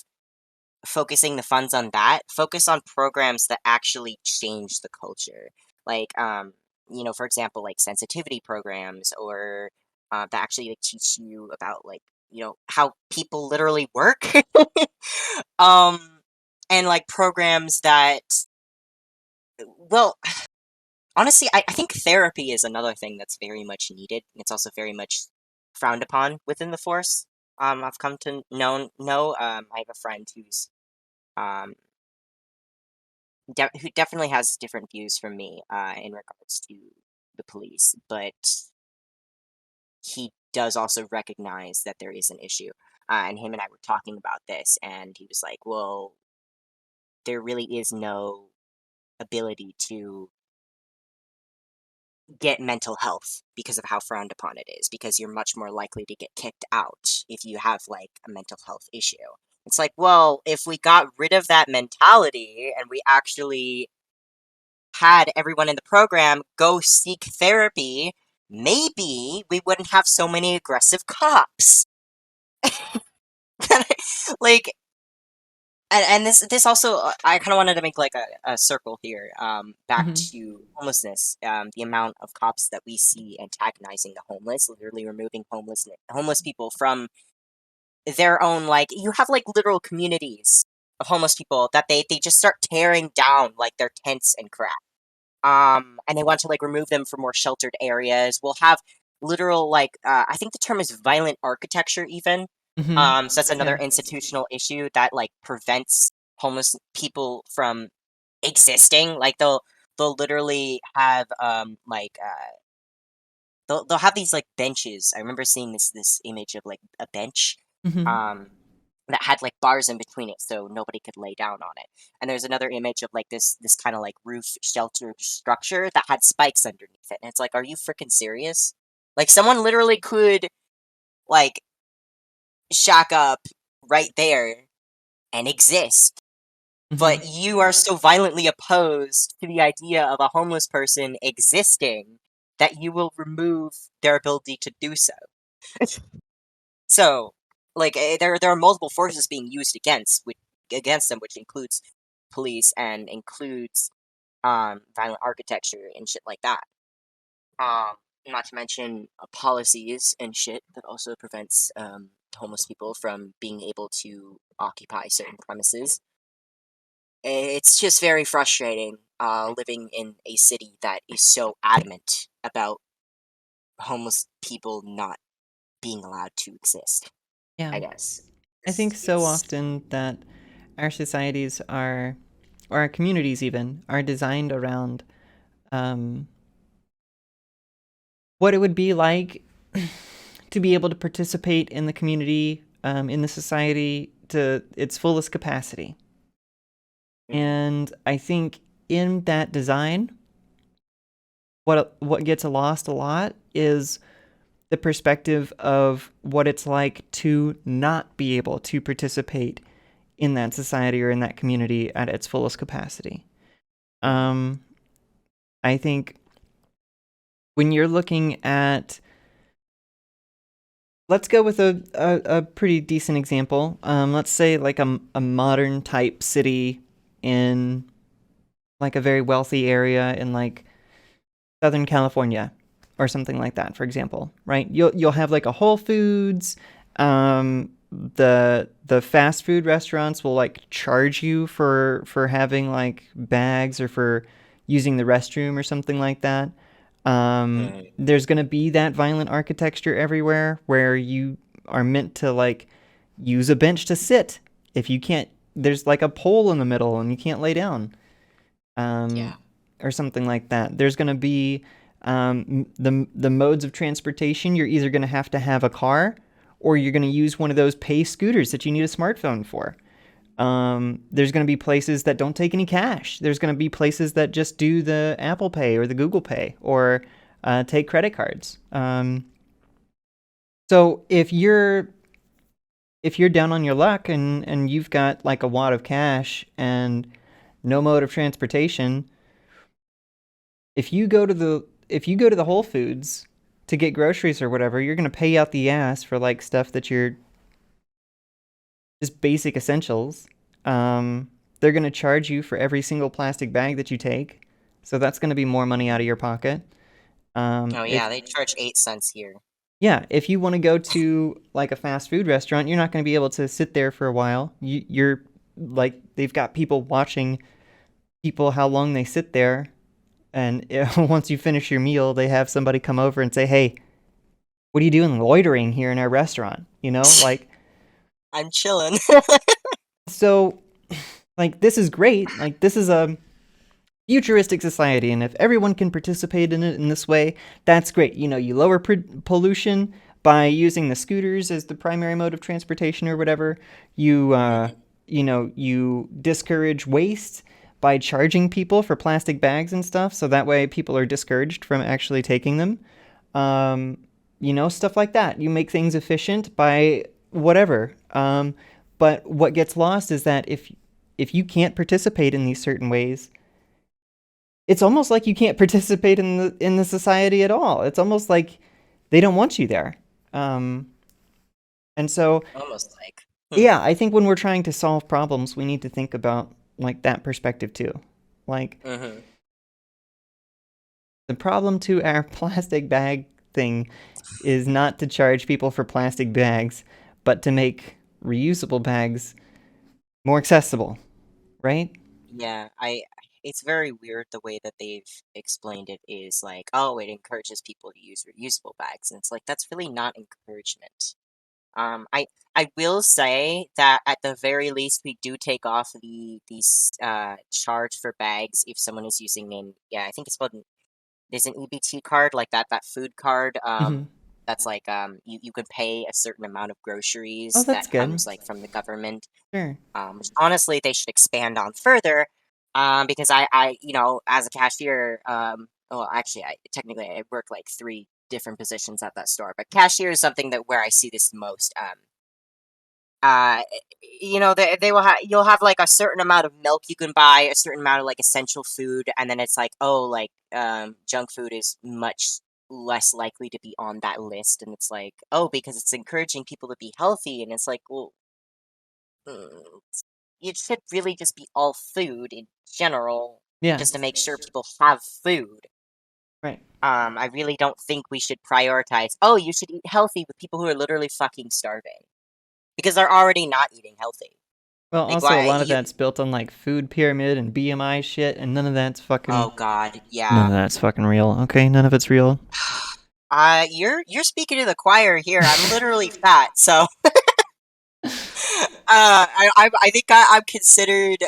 focusing the funds on that, focus on programs that actually change the culture. Like, for example, like sensitivity programs or that actually like teach you about like, how people literally work. um, and like programs that, well, honestly, I think therapy is another thing that's very much needed. It's also very much frowned upon within the force. I've come to know. I have a friend um who definitely has different views from me in regards to the police, but he does also recognize that there is an issue. And him and I were talking about this, and he was like, "Well, there really is no ability to get mental health because of how frowned upon it is, because you're much more likely to get kicked out if you have like a mental health issue." It's like, well, if we got rid of that mentality and we actually had everyone in the program go seek therapy, maybe we wouldn't have so many aggressive cops. Like, and this also, I kind of wanted to make like a circle here, back Hmm. to homelessness. The amount of cops that we see antagonizing the homeless, literally removing homeless people from their own, like, you have like literal communities of homeless people that they just start tearing down like their tents and crap. And they want to like remove them from more sheltered areas. We'll have literal like I think the term is violent architecture even. Hmm. So that's another Yeah. institutional issue that like prevents homeless people from existing. Like they'll literally have they'll have these like benches. I remember seeing this image of like a bench Hmm. um that had like bars in between it so nobody could lay down on it. And there's another image of like this kind of like roof sheltered structure that had spikes underneath it. And it's like, are you freaking serious? Like someone literally could like shack up right there and exist. Hmm. But you are so violently opposed to the idea of a homeless person existing that you will remove their ability to do so. So, like, there are multiple forces being used against them, which includes police and includes violent architecture and shit like that. Not to mention policies and shit that also prevents homeless people from being able to occupy certain premises. It's just very frustrating living in a city that is so adamant about homeless people not being allowed to exist. Yeah. I guess I think so it's often that our societies are, or our communities even, are designed around um, what it would be like to be able to participate in the community, in the society to its fullest capacity. mhm, And I think in that design, what gets lost a lot is the perspective of what it's like to not be able to participate in that society or in that community at its fullest capacity. mhm, Um, I think when you're looking at, let's go with a pretty decent example. Let's say like a modern type city in like a very wealthy area in like Southern California or something like that, for example, right? You'll have like a Whole Foods. The fast food restaurants will like charge you for having like bags or for using the restroom or something like that. mhm, There's gonna be that violent architecture everywhere where you are meant to like use a bench to sit. If you can't, there's like a pole in the middle and you can't lay down, yeah, um, or something like that. There's going to be the modes of transportation. You're either going to have a car, or you're going to use one of those pay scooters that you need a smartphone for. There's going to be places that don't take any cash. There's going to be places that just do the Apple Pay or the Google Pay or take credit cards. So if you're down on your luck and you've got like a wad of cash and no mode of transportation, if you go to the Whole Foods to get groceries or whatever, you're gonna pay out the ass for like stuff that you're just basic essentials. They're gonna charge you for every single plastic bag that you take, so that's gonna be more money out of your pocket. Oh If yeah, they charge 8 cents here. Yeah, if you want to go to like a fast food restaurant, you're not going to be able to sit there for a while. You're like they've got people watching people how long they sit there, and once you finish your meal, they have somebody come over and say, "Hey, what are you doing loitering here in our restaurant?" You know, like I'm chilling. so like this is great. Like this is a futuristic society, and if everyone can participate in it in this way, that's great. You know, you lower pollution by using the scooters as the primary mode of transportation or whatever. Mhm. You discourage waste by charging people for plastic bags and stuff, so that way people are discouraged from actually taking them. um, Stuff like that. You make things efficient by whatever. But what gets lost is that if you can't participate in these certain ways, it's almost like you can't participate in the society at all. It's almost like they don't want you there. Um, and so, Almost like. yeah, I think when we're trying to solve problems, we need to think about like that perspective too. Like Mm-hmm. the problem to our plastic bag thing is not to charge people for plastic bags, but to make reusable bags more accessible, right? Yeah, it's very weird the way that they've explained it is like, oh, it encourages people to use reusable bags, and it's like that's really not encouragement. I will say that at the very least we do take off the charge for bags if someone is using I think it's called there's an EBT card like that food card Mm-hmm. that's like you can pay a certain amount of Oh, groceries that's that good. comes like from the government, Sure. which honestly they should expand on further, because I as a cashier, well actually I technically I work like three different positions at that store, but cashier is something that where I see this the most. Uh, they will have you'll have like a certain amount of milk you can buy, a certain amount of like essential food, and then it's like, oh, like junk food is much less likely to be on that list, and it's like, oh, because it's encouraging people to be healthy, and it's like, well, mm, it should really just be all food in general, Yeah. just to make sure people have food. Right. I really don't think we should prioritize, oh, you should eat healthy with people who are literally fucking starving because they're already not eating healthy. Well, Like, also a why lot of you? that's built on like food pyramid and BMI shit, and Oh God, none yeah. of that's fucking real. Okay, none of it's real. You're speaking to the choir here. I'm literally fat, so I think I'm considered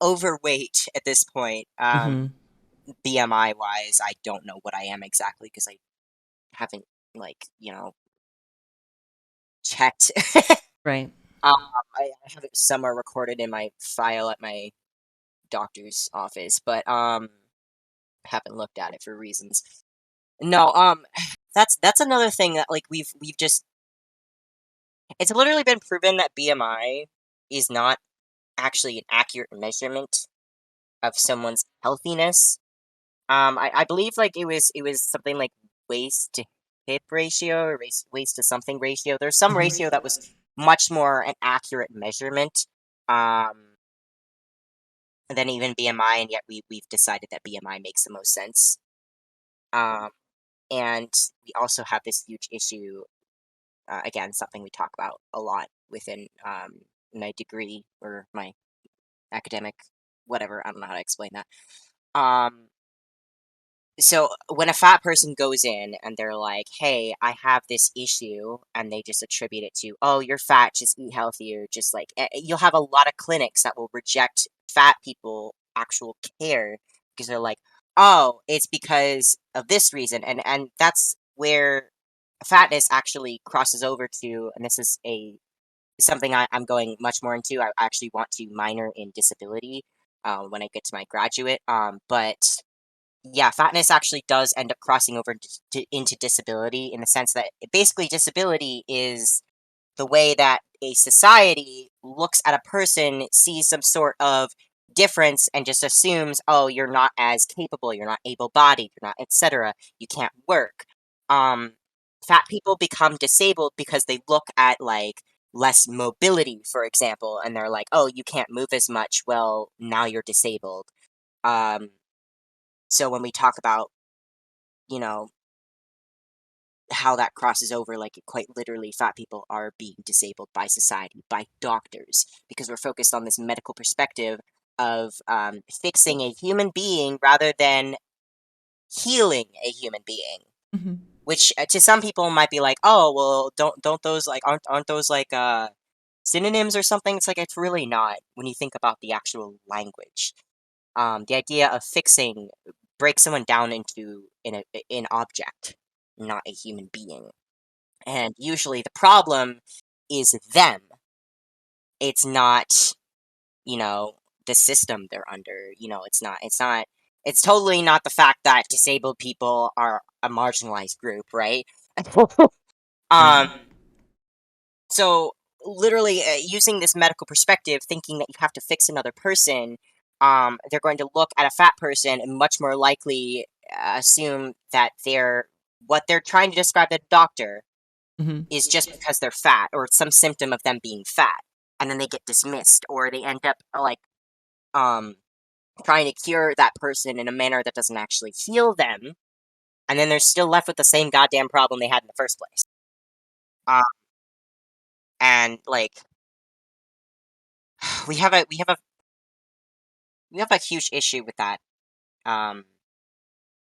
overweight at this point. Mm-hmm. BMI wise, I don't know what I am exactly because I haven't like checked. Right. um, I have it somewhere recorded in my file at my doctor's office, but haven't looked at it for reasons. No, that's another thing that like we've just it's literally been proven that BMI is not actually an accurate measurement of someone's healthiness. I believe like it was something like waist to hip ratio or waist to something ratio. There's some Mm-hmm. ratio that was much more an accurate measurement um than even BMI, and yet we've decided that BMI makes the most sense. Um, and we also have this huge issue. Again, something we talk about a lot within my degree or my academic, whatever. I don't know how to explain that. Um, so when a fat person goes in and they're like, "Hey, I have this issue," and they just attribute it to, "Oh, you're fat, just eat healthier," just like you'll have a lot of clinics that will reject fat people actual care because they're like, "Oh, it's because of this reason," and that's where fatness actually crosses over to, and this is something I'm going much more into. I actually want to minor in disability when I get to my graduate. But yeah, fatness actually does end up crossing over into disability in the sense that basically disability is the way that a society looks at a person, sees some sort of difference, and just assumes, oh, you're not as capable, you're not able-bodied, you're not, etc. You can't work. Um, Fat people become disabled because they look at like less mobility, for example, and they're like, oh, you can't move as much. Well, now you're disabled. Um, so when we talk about, you know, how that crosses over, like quite literally, fat people are being disabled by society, by doctors, because we're focused on this medical perspective of fixing a human being rather than healing a human being. Hmm. Which to some people might be like, oh, well, don't those like aren't those like synonyms or something? It's like it's really not when you think about the actual language. The idea of fixing breaks someone down into an object, not a human being. And usually the problem is them. It's not, you know, the system they're under. It's totally not the fact that disabled people are a marginalized group, right? Right. um, so literally using this medical perspective, thinking that you have to fix another person, they're going to look at a fat person and much more likely assume that what they're trying to describe to the doctor Hmm. is just because they're fat or some symptom of them being fat, and then they get dismissed or they end up like um trying to cure that person in a manner that doesn't actually heal them, and then they're still left with the same goddamn problem they had in the first place. um and like we have a we have a we have a huge issue with that. um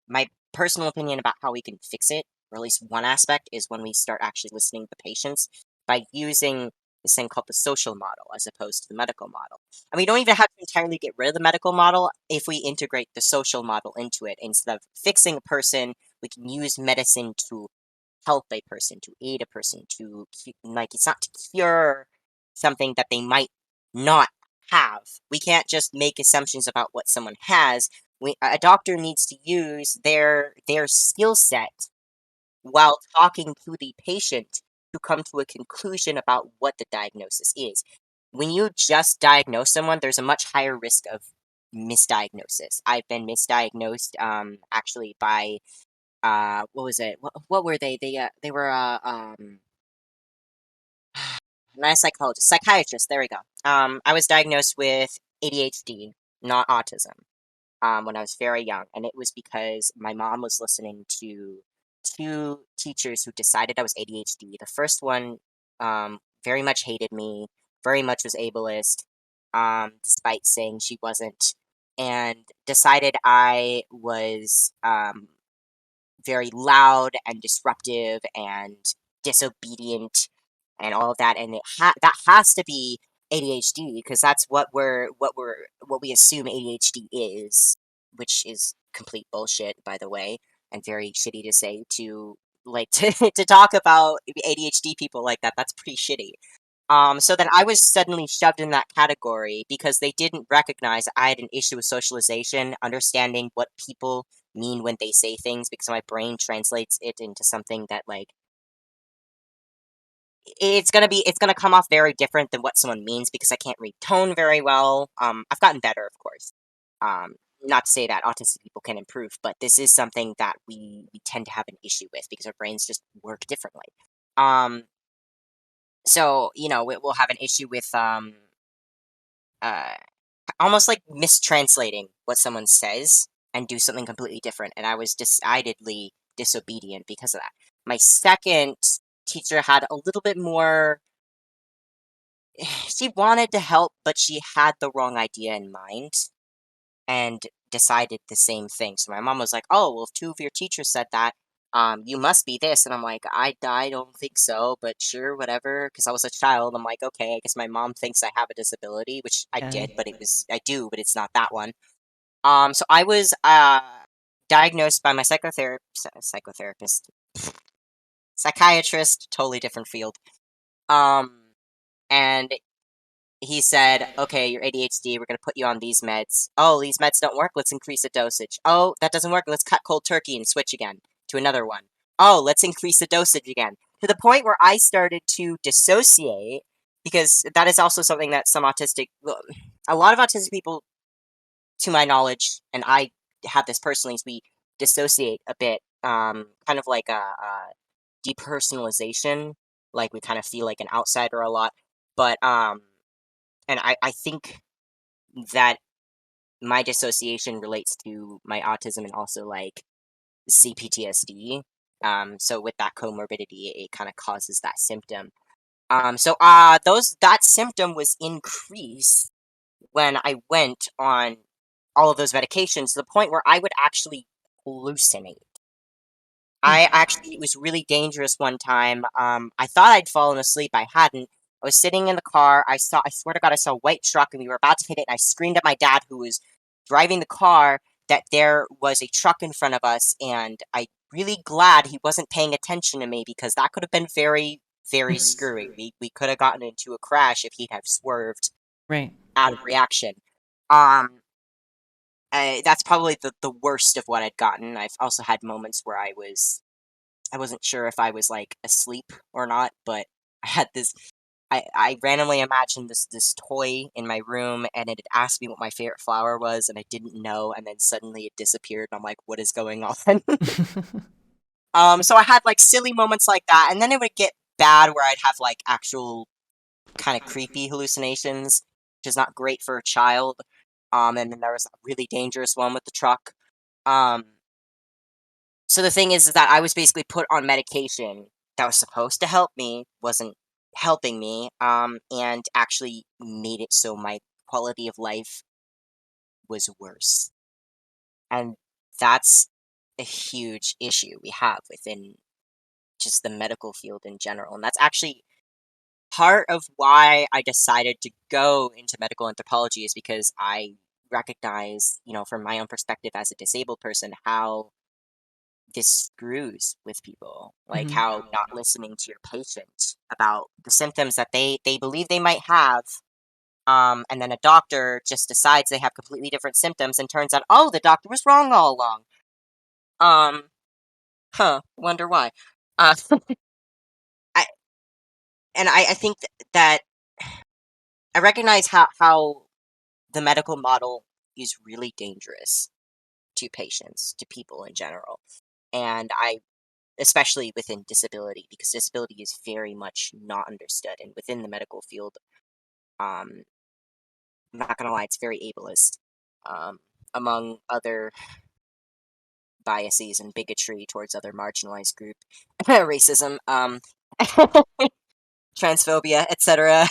my personal opinion about how we can fix it, or at least one aspect, is when we start actually listening to the patients by using this thing called the social model as opposed to the medical model. And we don't even have to entirely get rid of the medical model if we integrate the social model into it. Instead of fixing a person, we can use medicine to help a person, to aid a person, like it's not to cure something that they might not have. We can't just make assumptions about what someone has. A doctor needs to use their skill set while talking to the patient to come to a conclusion about what the diagnosis is. When you just diagnose someone, there's a much higher risk of misdiagnosis. I've been misdiagnosed actually by what was it? What were they? They were not a psychologist, psychiatrist. There we go. I was diagnosed with ADHD, not autism, when I was very young, and it was because my mom was listening to two teachers who decided I was ADHD. The first one, very much hated me, very much was ableist, despite saying she wasn't, and decided I was very loud and disruptive and disobedient and all of that, and that has to be ADHD because that's what we assume ADHD is, which is complete bullshit, by the way, and very shitty to say to like to talk about ADHD people like that. That's pretty shitty. So then I was suddenly shoved in that category because they didn't recognize I had an issue with socialization, understanding what people mean when they say things, because my brain translates it into something that like it's gonna come off very different than what someone means because I can't read tone very well. I've gotten better, of course. Um, Not to say that autistic people can improve, but this is something that we tend to have an issue with because our brains just work differently. Um, so we'll have an issue with uh almost like mistranslating what someone says and do something completely different. And I was decidedly disobedient because of that. My second teacher had a little bit more. She wanted to help, but she had the wrong idea in mind and decided the same thing. So my mom was like, "Oh, well, if two of your teachers said that, you must be this." And I'm like, I don't think so, but sure, whatever. Because I was a child, I'm like, okay, I guess my mom thinks I have a disability, which I Yeah. did, but I do, but it's not that one. So I was diagnosed by my psychotherapist. psychiatrist, totally different field. And he said, okay, you're ADHD, we're going to put you on these meds. Oh, these meds don't work, let's increase the dosage. Oh, that doesn't work, let's cut cold turkey and switch again to another one. Oh, let's increase the dosage again. To the point where I started to dissociate, because that is also something that a lot of autistic people, to my knowledge, and I have this personally, is we dissociate a bit, kind of like a depersonalization, like we kind of feel like an outsider a lot. But and I think that my dissociation relates to my autism and also like CPTSD. So with that comorbidity, it kind of causes that symptom. That symptom was increased when I went on all of those medications to the point where I would actually hallucinate. It was really dangerous one time. I thought I'd fallen asleep. I hadn't. I was sitting in the car. I swear to God, I saw a white truck and we were about to hit it. And I screamed at my dad, who was driving the car, that there was a truck in front of us. And I'm really glad he wasn't paying attention to me because that could have been very, very screwy. We could have gotten into a crash if he'd have swerved Right. out of reaction. Um, that's probably the worst of what I'd gotten. I've also had moments where I wasn't sure if I was like asleep or not, but I had this. I randomly imagined this toy in my room, and it had asked me what my favorite flower was, and I didn't know, and then suddenly it disappeared, and I'm like, what is going on? So I had like silly moments like that, and then it would get bad where I'd have like actual kind of creepy hallucinations, which is not great for a child. And then there was a really dangerous one with the truck. Um, so the thing is that I was basically put on medication that was supposed to help me, wasn't helping me, and actually made it so my quality of life was worse. And that's a huge issue we have within just the medical field in general. And that's actually part of why I decided to go into medical anthropology, is because I recognize, from my own perspective as a disabled person, how this screws with people, like Mhm. how not listening to your patient about the symptoms that they believe they might have, and then a doctor just decides they have completely different symptoms and turns out, oh, the doctor was wrong all along. um Wonder why. uh I I think that I recognize how the medical model is really dangerous to patients, to people in general, and I especially within disability, because disability is very much not understood. And within the medical field, I'm not gonna lie, it's very ableist, among other biases and bigotry towards other marginalized group, racism, transphobia, etc.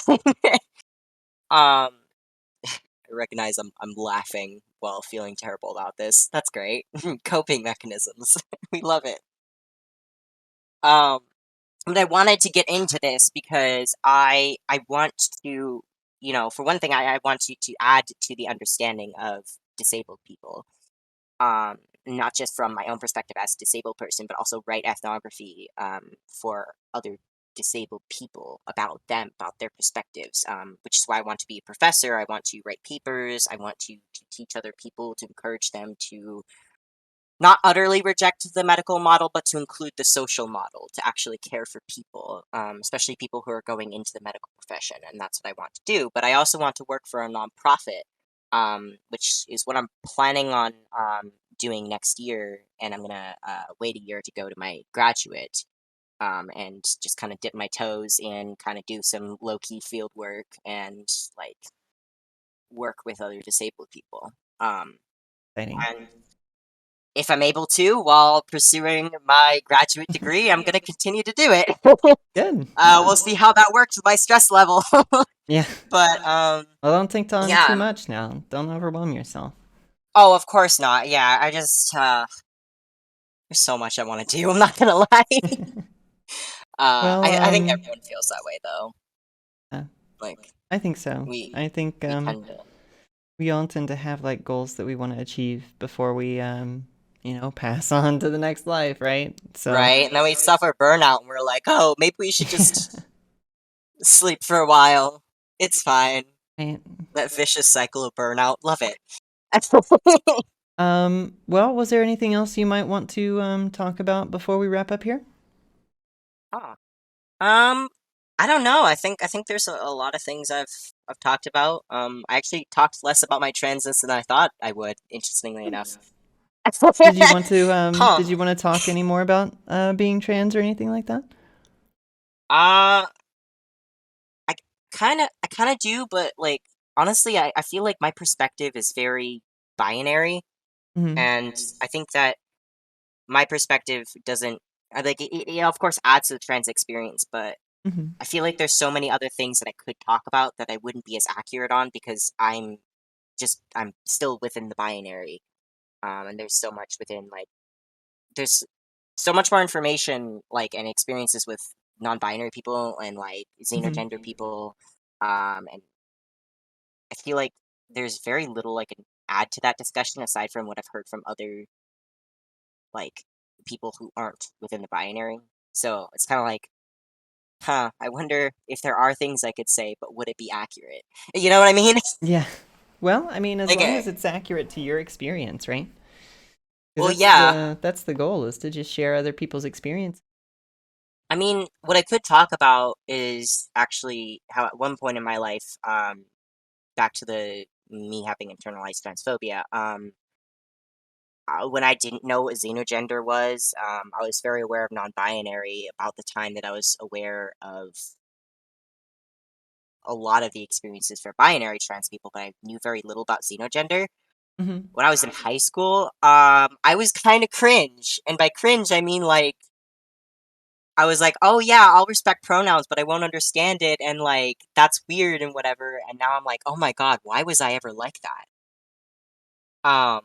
um, I recognize I'm laughing while feeling terrible about this. That's great. Coping mechanisms. We love it. Um, but I wanted to get into this because I want to, for one thing, I want to add to the understanding of disabled people. Not just from my own perspective as a disabled person, but also write ethnography, for other disabled people, about them, about their perspectives. Which is why I want to be a professor. I want to write papers. I want to teach other people, to encourage them to not utterly reject the medical model, but to include the social model, to actually care for people, especially people who are going into the medical profession. And that's what I want to do. But I also want to work for a nonprofit, which is what I'm planning on doing next year. And I'm going to wait a year to go to my graduate, and just kind of dip my toes in, kind of do some low key field work and like work with other disabled people. Exciting. And if I'm able to, while pursuing my graduate degree, I'm going to continue to do it. Good. We'll see how that works with my stress level. Yeah. But, Well, don't think on too yeah. much now. Don't overwhelm yourself. Oh, of course not. Yeah, I just, there's so much I want to do. I'm not going to lie. Well, I think everyone feels that way, though. uh, Like, I think so. we, I think we tend to. we all tend to have like goals that we want to achieve before we pass on to the next life, right? So, right? And then we suffer burnout, and we're like, oh, maybe we should just sleep for a while. It's fine. right. That vicious cycle of burnout. Love it. Well, was there anything else you might want to talk about before we wrap up here? Huh. Um, I don't know. I think there's a lot of things I've talked about. I actually talked less about my transness than I thought I would, interestingly enough. Huh. Did you want to talk any more about being trans or anything like that? Uh, I I kind of do, but like honestly, I feel like my perspective is very binary, Mhm. and I think that my perspective doesn't like it, of course adds to the trans experience, but Mhm. I feel like there's so many other things that I could talk about that I wouldn't be as accurate on because I'm still within the binary. And there's so much within like there's so much more information like and experiences with non-binary people and like Mhm. xenogender people. And I feel like there's very little I can add to that discussion aside from what I've heard from other like people who aren't within the binary. So it's kind of like, huh, I wonder if there are things I could say, but would it be accurate? You know what I mean? Yeah. Well, I mean, as like, long as it's accurate to your experience, right? Because well, yeah. that's the goal is to just share other people's experience. I mean, what I could talk about is actually how at one point in my life, back to the me having internalized transphobia, when I didn't know what xenogender was, I was very aware of non-binary about the time that I was aware of a lot of the experiences for binary trans people, but I knew very little about xenogender. Mhm. When I was in high school, I was kind of cringe, and by cringe I mean like I was like, oh yeah, I'll respect pronouns, but I won't understand it, and like that's weird and whatever. And now I'm like, oh my god, why was I ever like that? Um,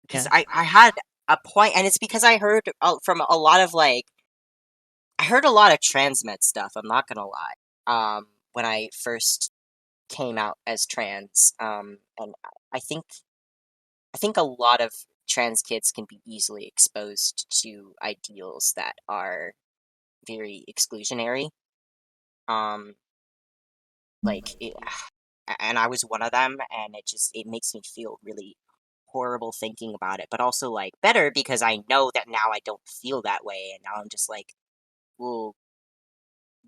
because Yeah. I had a point, and it's because I heard from a lot of like I heard a lot of transmet stuff. I'm not gonna lie. When I first came out as trans, and I think a lot of trans kids can be easily exposed to ideals that are very exclusionary. Um, like it, and I was one of them, and it makes me feel really horrible thinking about it, but also like better because I know that now I don't feel that way, and now I'm just like, well,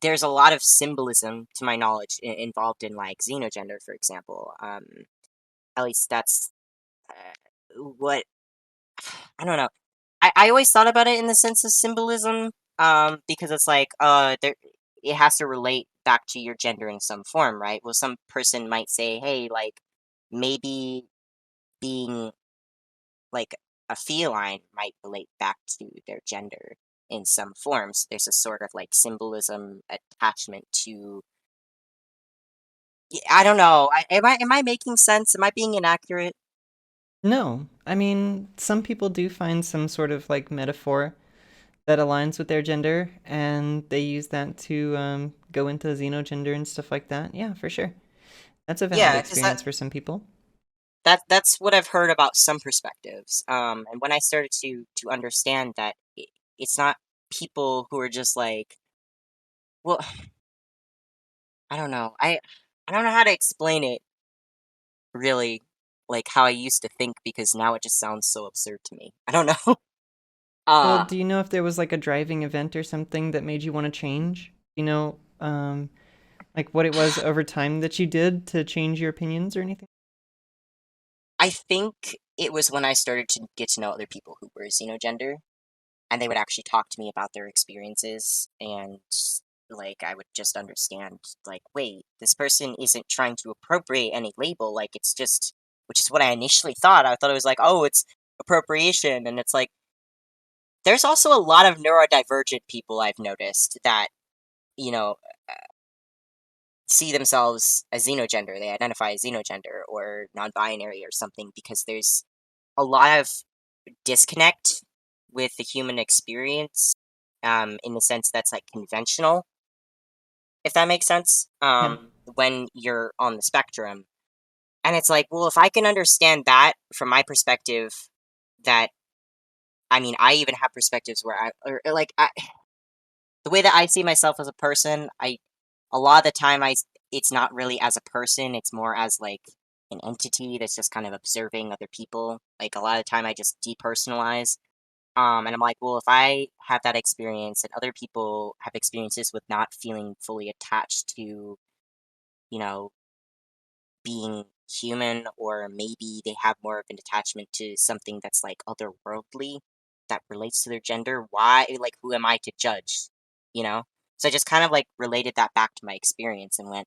there's a lot of symbolism to my knowledge involved in like xenogender, for example. At least that's what I don't know. I always thought about it in the sense of symbolism, because it's like, there it has to relate back to your gender in some form, right? Well, some person might say, hey, like maybe being like a feline might relate back to their gender in some forms. There's a sort of like symbolism attachment to. I don't know. Am I making sense? Am I being inaccurate? No, I mean, some people do find some sort of like metaphor that aligns with their gender, and they use that to go into xenogender and stuff like that. Yeah, for sure. That's a valid Yeah, because that experience for some people. that's what I've heard about some perspectives. And when I started to understand that it's not people who are just like, well, I don't know. I don't know how to explain it really, like how I used to think because now it just sounds so absurd to me. I don't know. Well, uh do you know if there was like a driving event or something that made you want to change? Like what it was over time that you did to change your opinions or anything? I think it was when I started to get to know other people who were xenogender, and they would actually talk to me about their experiences, and like I would just understand like, wait, this person isn't trying to appropriate any label, like it's just, which is what I initially thought. I thought it was like, oh, it's appropriation, and it's like there's also a lot of neurodivergent people I've noticed that, you know, see themselves as xenogender. They identify as xenogender or non-binary or something because there's a lot of disconnect with the human experience, in the sense that's like conventional, if that makes sense, Yeah. when you're on the spectrum. And it's like, well, if I can understand that from my perspective, that I mean, I even have perspectives where the way that I see myself as a person, a lot of the time it's not really as a person, it's more as like an entity that's just kind of observing other people. Like a lot of the time I just depersonalize. And I'm like, well, if I have that experience and other people have experiences with not feeling fully attached to, you know, being human, or maybe they have more of an attachment to something that's like otherworldly that relates to their gender, why, like, who am I to judge, you know? So I just kind of like related that back to my experience and went,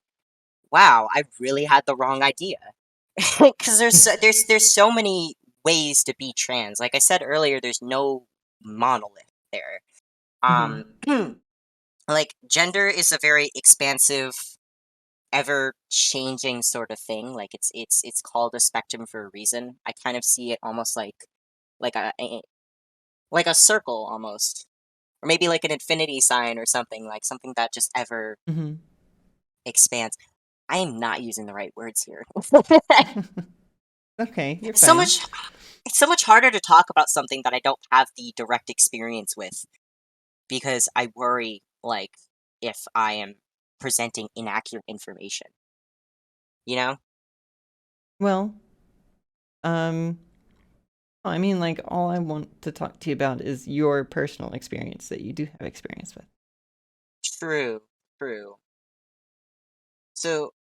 wow, I really had the wrong idea. Because there's so many ways to be trans. Like I said earlier, there's no monolith there. Hmm. Um, like gender is a very expansive, ever changing sort of thing. Like it's called a spectrum for a reason. I kind of see it almost like like a circle almost, or maybe like an infinity sign or something, like something that just ever Hmm. expands. I am not using the right words here. Okay, you're It's so fine. much it's so much harder to talk about something that I don't have the direct experience with, because I worry, like, if I am presenting inaccurate information, you know? Well, um, I mean, like, all I want to talk to you about is your personal experience that you do have experience with. True, true. So,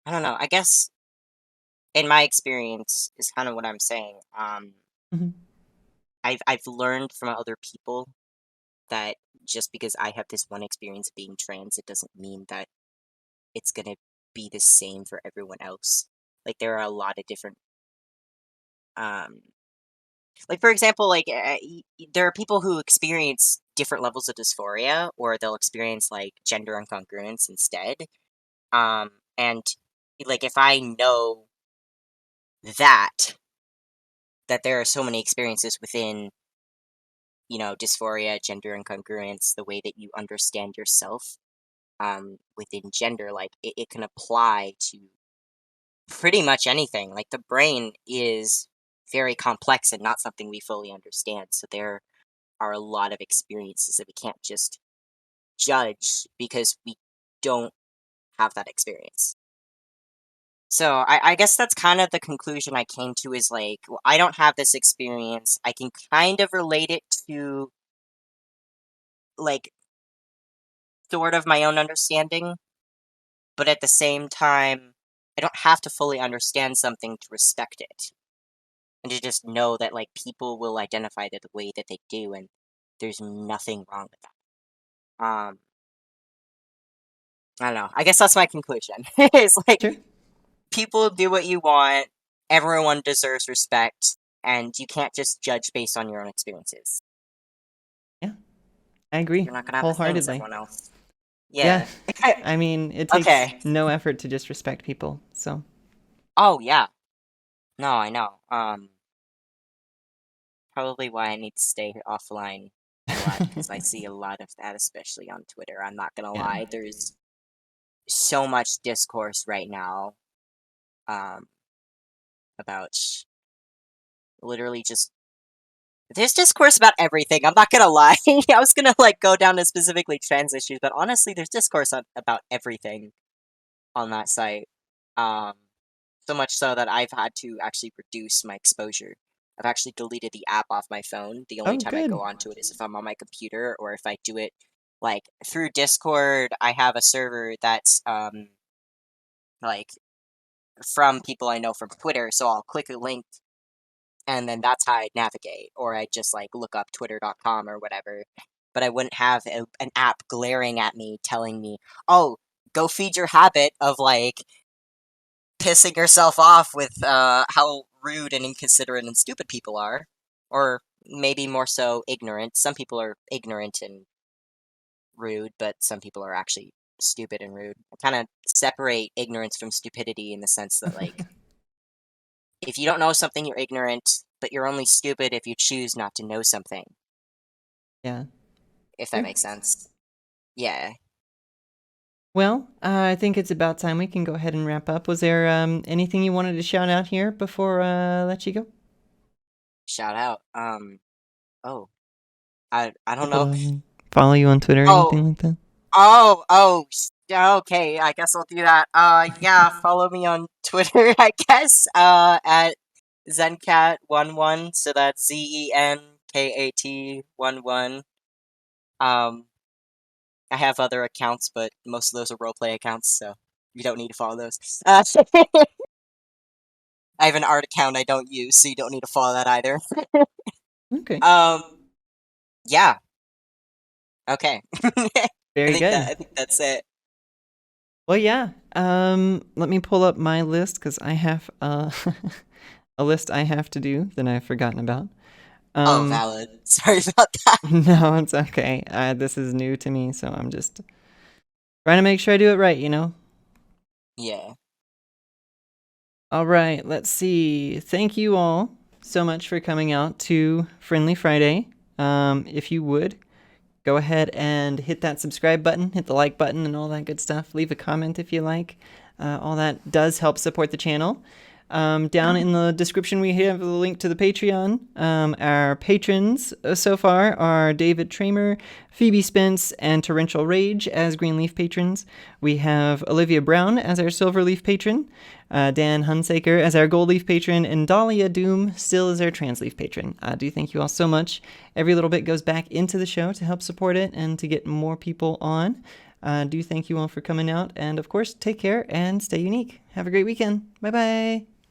I don't know. I guess in my experience is kind of what I'm saying. Hmm. I've learned from other people that just because I have this one experience of being trans, it doesn't mean that it's gonna be the same for everyone else. Like there are a lot of different um like for example, like there are people who experience different levels of dysphoria, or they'll experience like gender incongruence instead. And like if I know that that there are so many experiences within, dysphoria, gender incongruence, the way that you understand yourself within gender, like it can apply to pretty much anything. Like the brain is very complex and not something we fully understand. So there are a lot of experiences that we can't just judge because we don't have that experience. So I guess that's kind of the conclusion I came to, is like, well, I don't have this experience. I can kind of relate it to like sort of my own understanding, but at the same time, I don't have to fully understand something to respect it. And to just know that like people will identify it the way that they do, and there's nothing wrong with that. I don't know. I guess that's my conclusion. It's like Sure. people do what you want, everyone deserves respect, and you can't just judge based on your own experiences. Yeah, I agree You're not gonna have the same as wholeheartedly. everyone else. Yeah, Yeah. I mean, it takes Okay. no effort to just respect people. So, Oh yeah. No, I know. Probably why I need to stay offline a lot, because I see a lot of that, especially on Twitter. I'm not gonna yeah. lie. There's so much discourse right now, um, about literally just there's discourse about everything. I'm not gonna lie. I was gonna like go down to specifically trans issues, but honestly, there's discourse about everything on that site. Um, so much so that I've had to actually reduce my exposure. I've actually deleted the app off my phone. The only Oh, time I good. go onto it is if I'm on my computer, or if I do it like through Discord. I have a server that's like from people I know from Twitter, so I'll click a link and then that's how I navigate, or I just like look up twitter.com or whatever. But I wouldn't have an app glaring at me telling me, "Oh, go feed your habit of like pissing yourself off with how rude and inconsiderate and stupid people are," or maybe more so ignorant. Some people are ignorant and rude, but some people are actually stupid and rude. I kind of separate ignorance from stupidity in the sense that like if you don't know something, you're ignorant, but you're only stupid if you choose not to know something, Yeah. if that Sure. makes sense. Yeah. Well, I think it's about time we can go ahead and wrap up. Was there anything you wanted to shout out here before I let you go? Shout out. Oh, I don't People know. to follow you on Twitter or Oh, anything like that? yeah, okay, I guess I'll do that. Yeah, follow me on Twitter, I guess, at Zencat11, so that's ZENKAT11. Um, I have other accounts, but most of those are roleplay accounts, so you don't need to follow those. I have an art account I don't use, so you don't need to follow that either. Okay. Um, yeah, okay. Very good. I think that's it. Well, yeah. Let me pull up my list because I have a list I have to do that I've forgotten about. Oh, valid. Sorry about that. No, it's okay. This is new to me, so I'm just trying to make sure I do it right, you know? Yeah. All right, let's see. Thank you all so much for coming out to Friendly Friday. If you would, go ahead and hit that subscribe button, hit the like button, and all that good stuff. Leave a comment if you like. All that does help support the channel. Down in the description, we have a link to the Patreon. Our patrons so far are David Tramer, Phoebe Spence, and Torrential-Rage as Greenleaf patrons. We have Olivia Brown as our Silverleaf patron, Dan Hunsaker as our Goldleaf patron, and Dahlia Doom still as our Transleaf patron. I do thank you all so much. Every little bit goes back into the show to help support it and to get more people on. Do thank you all for coming out, and of course, take care and stay unique. Have a great weekend. Bye bye.